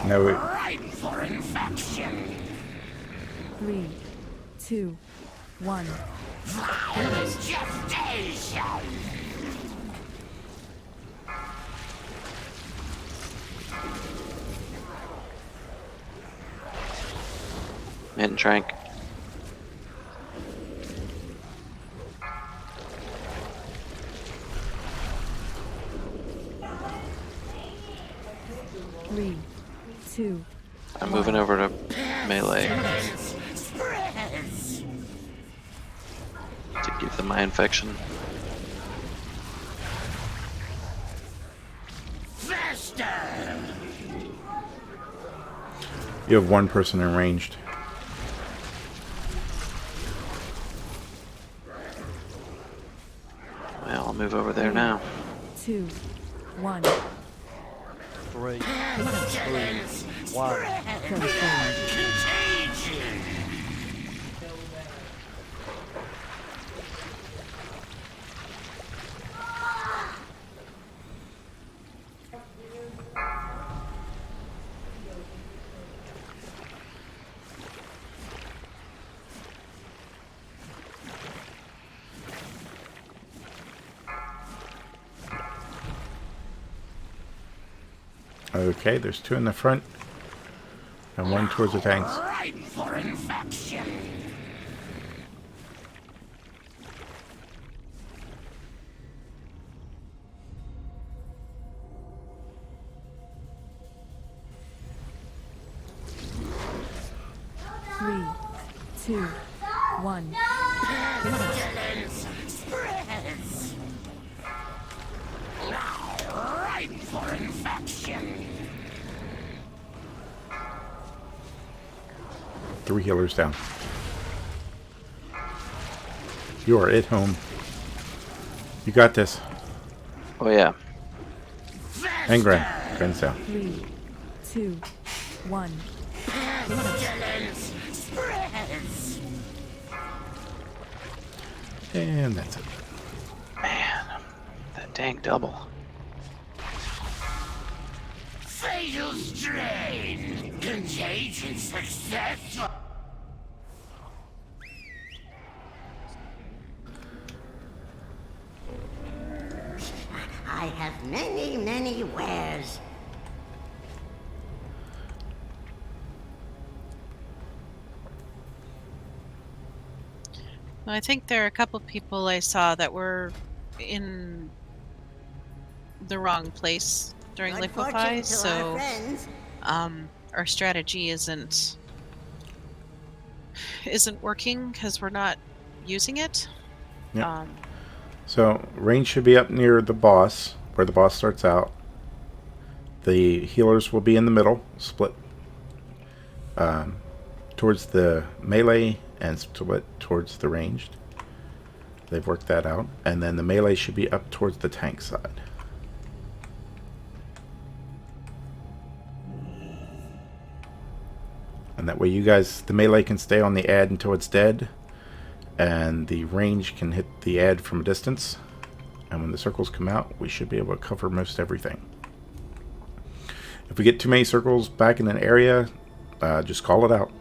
Speaker 1: No,
Speaker 10: Ripe for infection!
Speaker 15: 3, 2, 1.
Speaker 10: Violence gestation!
Speaker 7: Hitting Trank.
Speaker 15: Three, 2.
Speaker 7: I'm moving over to melee
Speaker 10: Spreads!
Speaker 7: to keep the my infection.
Speaker 10: Fester!
Speaker 1: you have one person in ranged.
Speaker 7: Well, I'll move over there now.
Speaker 15: 2, 1.
Speaker 4: 3, 2,
Speaker 10: Pestilence
Speaker 4: 1.
Speaker 10: spreads! Contagion!
Speaker 1: Okay, there's two in the front. And one towards the tanks.
Speaker 10: Right for infection.
Speaker 15: Three, two, one.
Speaker 10: Pestilence spreads. Now, right for infection.
Speaker 1: 3 healers down. You are at home. You got this.
Speaker 7: Oh yeah.
Speaker 1: And Gren. Gren's down.
Speaker 15: 3, 2, 1.
Speaker 10: Pestilence spreads.
Speaker 1: And that's it.
Speaker 7: Man, that dang double.
Speaker 10: Fatal strain. Contagion success. I have many, many wares.
Speaker 3: Well, I think there are a couple people I saw that were in the wrong place during
Speaker 10: Good
Speaker 3: Liquefy,
Speaker 10: fortune to
Speaker 3: so
Speaker 10: our friends.
Speaker 3: our strategy isn't working because we're not using it.
Speaker 1: Yep. So range should be up near the boss, where the boss starts out. The healers will be in the middle, split towards the melee and split towards the ranged. They've worked that out. And then the melee should be up towards the tank side. And that way you guys, the melee can stay on the ad until it's dead. And the range can hit the ad from a distance. And when the circles come out, we should be able to cover most everything. If we get too many circles back in an area, just call it out.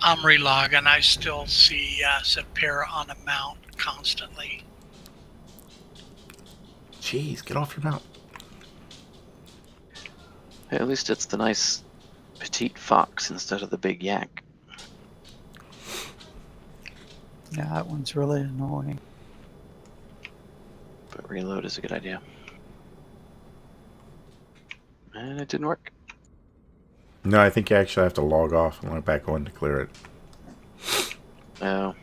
Speaker 13: I'm relogging. I still see Sapira on a mount constantly.
Speaker 1: Jeez, get off your mount.
Speaker 7: Hey, at least it's the nice petite fox instead of the big yak.
Speaker 2: Yeah, that one's really annoying.
Speaker 7: But reload is a good idea. And it didn't work.
Speaker 1: No, I think you actually have to log off and log back on to clear it.
Speaker 7: Oh.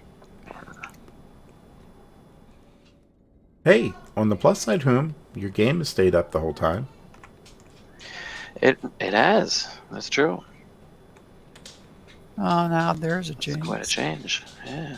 Speaker 1: Hey, on the plus side, Whom, your game has stayed up the whole time.
Speaker 7: It has. That's true.
Speaker 2: Oh, now there's a change.
Speaker 7: Quite a change. Yeah.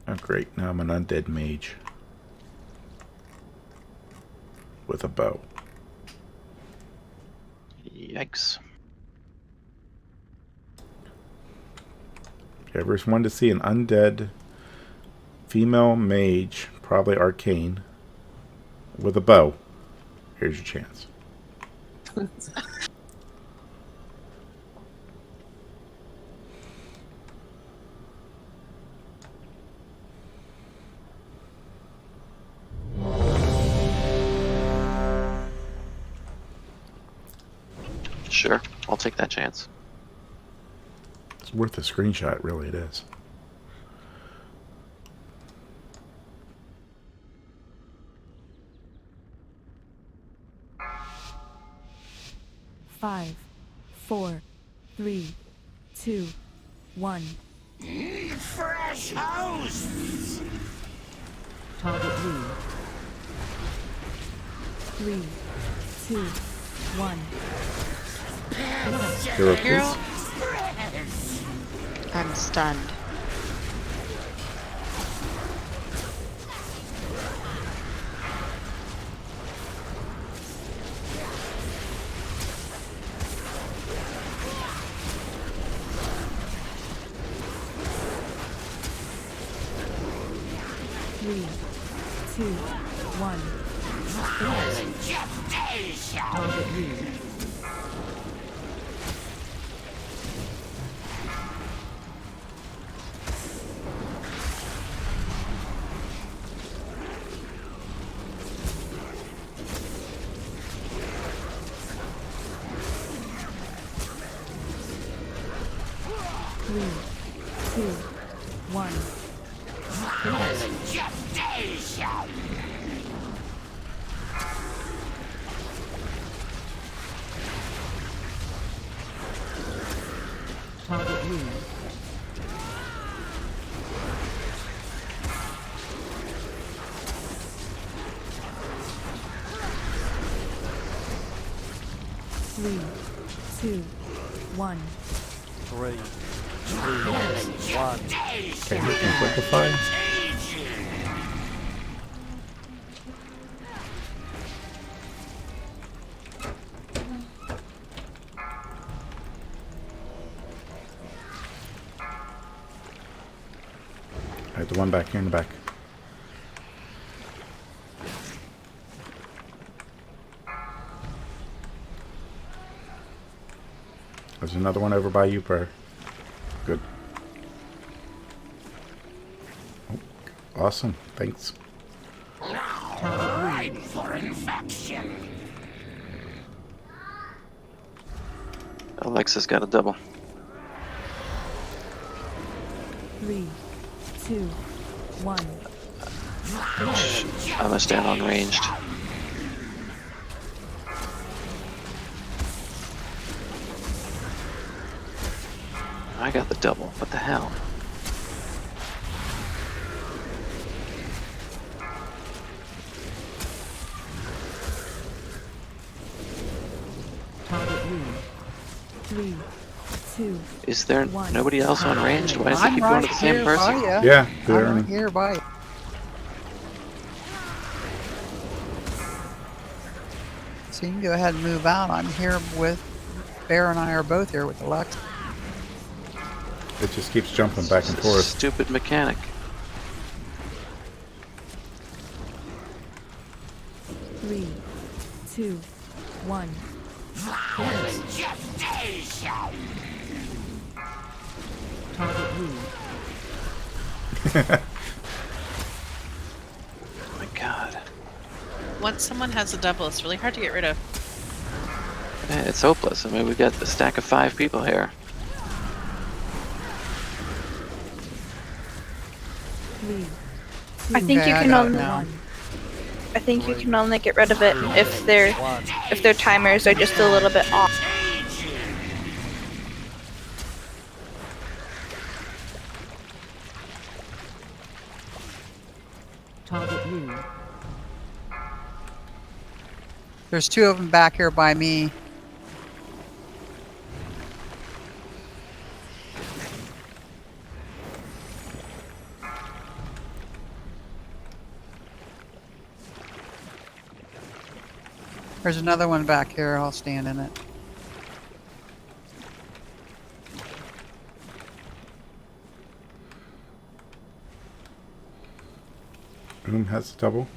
Speaker 1: Oh, great. Now I'm an undead mage. With a bow.
Speaker 7: Yikes.
Speaker 1: If you ever wanted to see an undead female mage, probably arcane, with a bow, here's your chance.
Speaker 7: Sure, I'll take that chance.
Speaker 1: It's worth a screenshot, really it is.
Speaker 15: Five, 4, 3, 2, 1.
Speaker 10: Fresh hosts.
Speaker 15: Target lead. 3, 2, 1.
Speaker 1: Hero, please.
Speaker 14: I'm stunned.
Speaker 15: 3, 2, 1. Target read. Three, two, one. Target read. Three, two, one.
Speaker 4: 3, 2, 1.
Speaker 1: Okay, we can liquefy. Alright, the one back here in the back. There's another one over by you, Prayer. Good. Oh, awesome. Thanks.
Speaker 10: Right for infection.
Speaker 7: Alexa's got a double.
Speaker 15: 3, 2, 1.
Speaker 7: I'm gonna stand on ranged. I got the double. What the hell?
Speaker 15: Target read. 3, 2.
Speaker 7: Is there nobody else on ranged? Why does it
Speaker 2: I'm
Speaker 7: keep
Speaker 2: right
Speaker 7: going to the same
Speaker 2: here
Speaker 7: person?
Speaker 2: by ya.
Speaker 1: Yeah,
Speaker 2: I'm
Speaker 1: they're
Speaker 2: right
Speaker 1: in.
Speaker 2: here by you. So you can go ahead and move out. I'm here with Bear, and I are both here with Alexa.
Speaker 1: It just keeps jumping back and forth.
Speaker 7: Stupid mechanic.
Speaker 15: Three, two, one. Target read.
Speaker 7: Oh my god.
Speaker 3: Once someone has a double, it's really hard to get rid of.
Speaker 7: It's hopeless. I mean, we've got a stack of 5 people here.
Speaker 15: Three,
Speaker 12: I think you
Speaker 2: Okay, I
Speaker 12: can
Speaker 2: got it
Speaker 12: only.
Speaker 2: now.
Speaker 12: I think you can only get rid of it if their timers are just a little bit off.
Speaker 15: target read.
Speaker 2: There's 2 of them back here by me. There's another one back here. I'll stand in it.
Speaker 1: Boom has a double.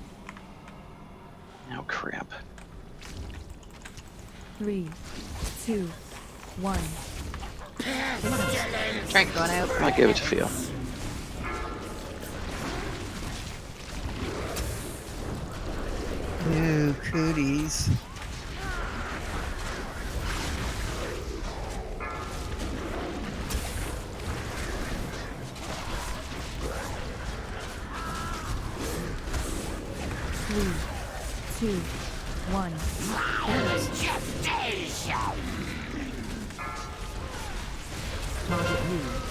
Speaker 7: Oh crap.
Speaker 15: 3, 2, 1.
Speaker 3: Trank going out.
Speaker 7: I gave it to Theo.
Speaker 2: Ooh, cooties.
Speaker 15: Three, two, one. Target read.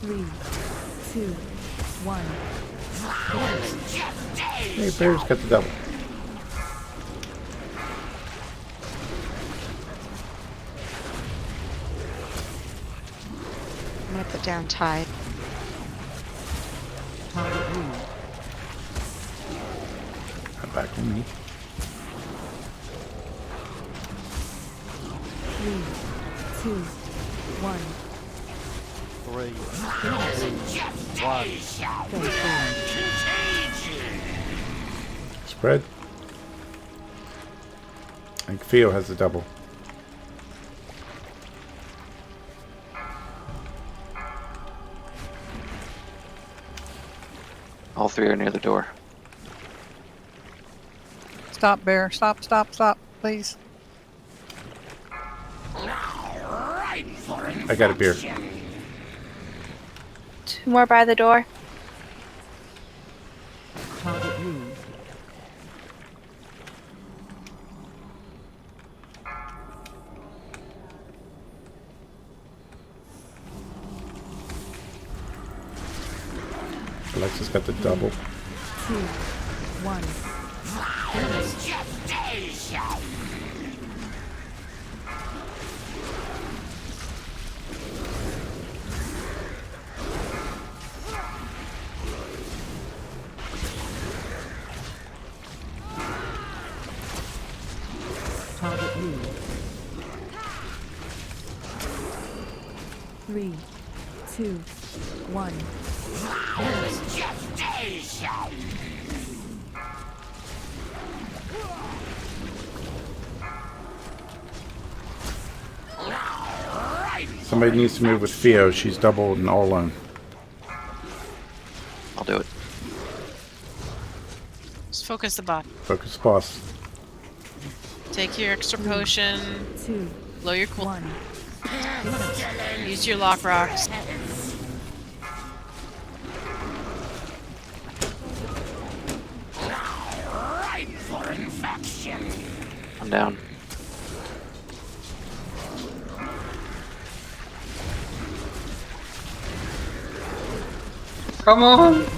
Speaker 15: Three, two, one.
Speaker 1: Hey, Bear's got the double.
Speaker 14: I'm gonna put down Tide.
Speaker 15: Target read.
Speaker 1: me.
Speaker 15: 3, 2, 1.
Speaker 4: 3, 2, 1.
Speaker 15: Go forward.
Speaker 1: Spread. I think Theo has the double.
Speaker 7: All three are near the door.
Speaker 2: Stop, bear. Stop, please.
Speaker 1: I got a beer.
Speaker 12: 2 more by the door.
Speaker 15: Target moved.
Speaker 1: Alexa's got the double.
Speaker 15: 2, 1. Target moved. 3, 2, 1.
Speaker 1: Somebody needs to move with Theo. She's double and all alone.
Speaker 7: I'll do it.
Speaker 3: Just focus the bot.
Speaker 1: Focus boss.
Speaker 3: Take your extra potion.
Speaker 15: 2,
Speaker 3: Blow your cool.
Speaker 15: 1.
Speaker 3: Use your lock rocks.
Speaker 7: I'm down.
Speaker 6: Come on!
Speaker 15: 3,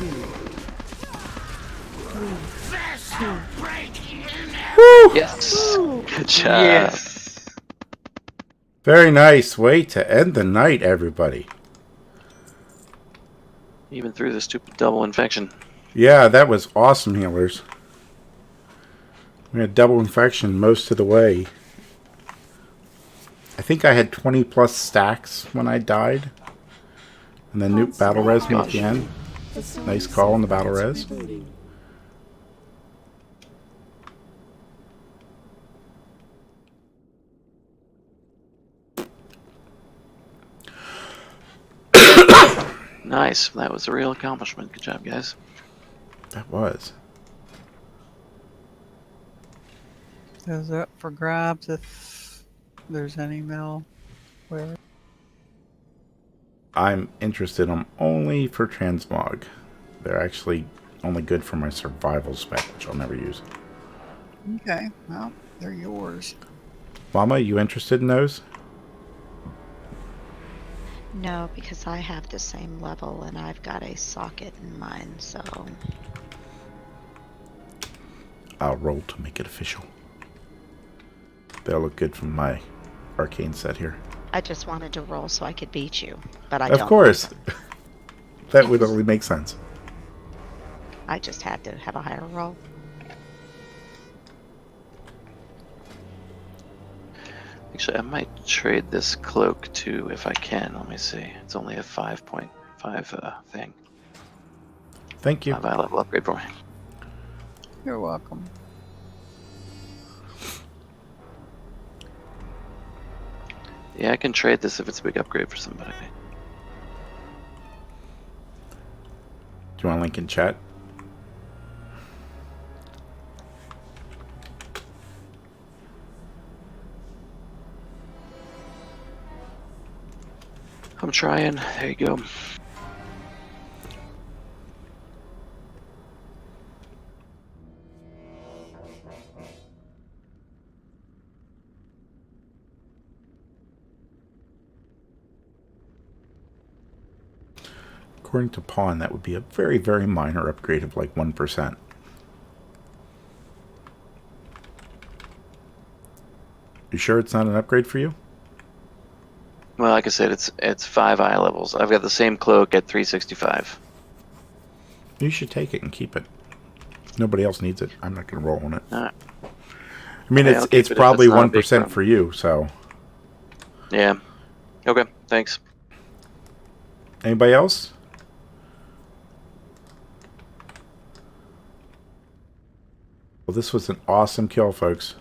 Speaker 15: 2,
Speaker 7: Yes. Good job.
Speaker 6: Yes!
Speaker 1: Very nice way to end the night, everybody.
Speaker 7: Even through the stupid double infection.
Speaker 1: Yeah, that was awesome, healers. We had double infection most of the way. I think I had 20 plus stacks when I died. And then Nuke battle res me at the end. Nice call on the battle res.
Speaker 7: Nice. That was a real accomplishment. Good job, guys.
Speaker 1: That was.
Speaker 2: Those are up for grabs if there's any malware.
Speaker 1: I'm interested in them only for transmog. They're actually only good for my survival spec, which I'll never use.
Speaker 2: Okay, well, they're yours.
Speaker 1: Mama, you interested in those?
Speaker 14: No, because I have the same level and I've got a socket in mine, so
Speaker 1: I'll roll to make it official. They'll look good from my arcane set here.
Speaker 14: I just wanted to roll so I could beat you, but I don't.
Speaker 1: Of course. That would only make sense.
Speaker 14: I just had to have a higher roll.
Speaker 7: Actually, I might trade this cloak too if I can. Let me see. It's only a 5.5 thing.
Speaker 1: Thank you.
Speaker 7: 5 eye level upgrade for me.
Speaker 2: You're welcome.
Speaker 7: Yeah, I can trade this if it's a big upgrade for somebody.
Speaker 1: Do you want a link in chat?
Speaker 7: I'm trying. There you go.
Speaker 1: According to Pawn, that would be a very, very minor upgrade of like 1%. You sure it's not an upgrade for you?
Speaker 7: Well, like I said, it's 5 eye levels. I've got the same cloak at 365.
Speaker 1: You should take it and keep it. Nobody else needs it. I'm not going to roll on it.
Speaker 7: Alright.
Speaker 1: I mean,
Speaker 7: Okay, I'll
Speaker 1: it's
Speaker 7: keep it if
Speaker 1: probably
Speaker 7: it's not a big
Speaker 1: 1%
Speaker 7: problem.
Speaker 1: for you. So,
Speaker 7: Yeah. Okay, thanks.
Speaker 1: anybody else? Well, this was an awesome kill, folks.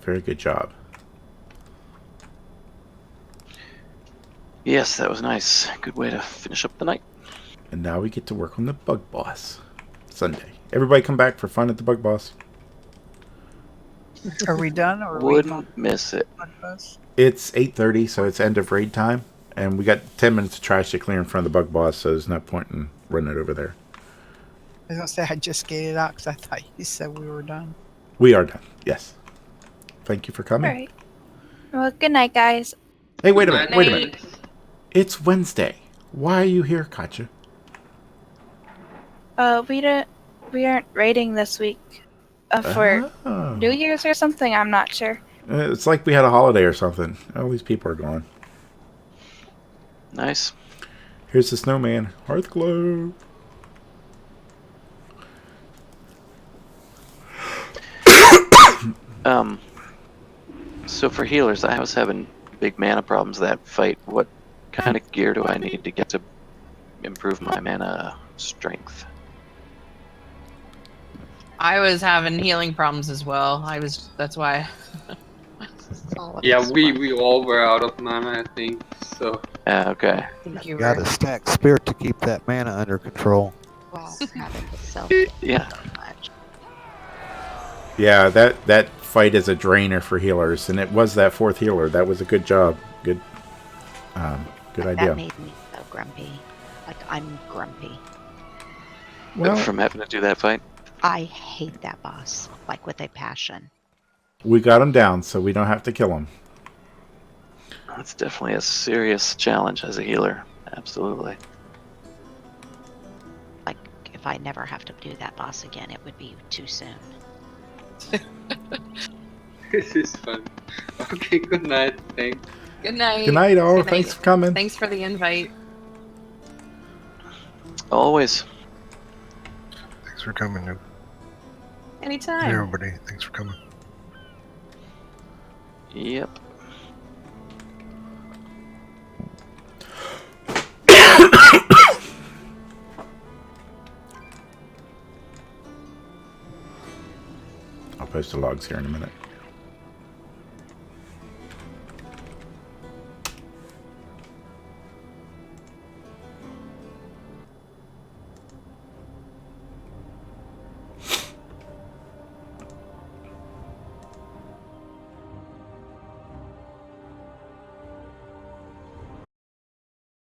Speaker 1: Very good job.
Speaker 7: Yes, that was nice. Good way to finish up the night.
Speaker 1: And now we get to work on the Bug Boss. Sunday. Everybody come back for fun at the Bug Boss.
Speaker 2: Are we done? Or
Speaker 7: Wouldn't miss it.
Speaker 1: It's 8:30, so it's end of raid time. And we got 10 minutes of trash to clear in front of the Bug Boss, so there's no point in running it over there.
Speaker 2: I was gonna say I just skated out because I thought you said we were done.
Speaker 1: We are done. Yes. Thank you for coming.
Speaker 12: All right. Well, good night, guys.
Speaker 1: Hey, wait a minute. Wait a
Speaker 3: Night.
Speaker 1: minute. It's Wednesday. Why are you here, Katja?
Speaker 12: We aren't raiding this week. For
Speaker 1: Oh.
Speaker 12: New Year's or something. I'm not sure.
Speaker 1: It's like we had a holiday or something. All these people are gone.
Speaker 7: Nice.
Speaker 1: Here's the snowman. Hearth glow.
Speaker 7: So for healers, I was having big mana problems that fight. What kind of gear do I need to get to improve my mana strength?
Speaker 8: I was having healing problems as well. That's why.
Speaker 6: Yeah, we all were out of mana, I think. So.
Speaker 7: Okay.
Speaker 8: Thank you.
Speaker 4: Got to stack spirit to keep that mana under control.
Speaker 14: Well, having the self
Speaker 7: Yeah.
Speaker 14: much.
Speaker 1: Yeah, that fight is a drainer for healers, and it was that fourth healer. That was a good job. Good idea.
Speaker 14: That made me so grumpy. Like, I'm grumpy.
Speaker 1: Well,
Speaker 7: From having to do that fight?
Speaker 14: I hate that boss, like with a passion.
Speaker 1: we got him down, so we don't have to kill him.
Speaker 7: That's definitely a serious challenge as a healer. Absolutely.
Speaker 14: Like, if I never have to do that boss again, it would be too soon.
Speaker 6: This is fun. Okay, good night. Thanks.
Speaker 8: Good night.
Speaker 1: Good night, all.
Speaker 8: Good night.
Speaker 1: Thanks for coming.
Speaker 8: Thanks for the invite.
Speaker 7: Always.
Speaker 17: Thanks for coming. Hey,
Speaker 8: Anytime.
Speaker 17: everybody. Thanks for coming.
Speaker 7: Yep.
Speaker 1: I'll post the logs here in a minute.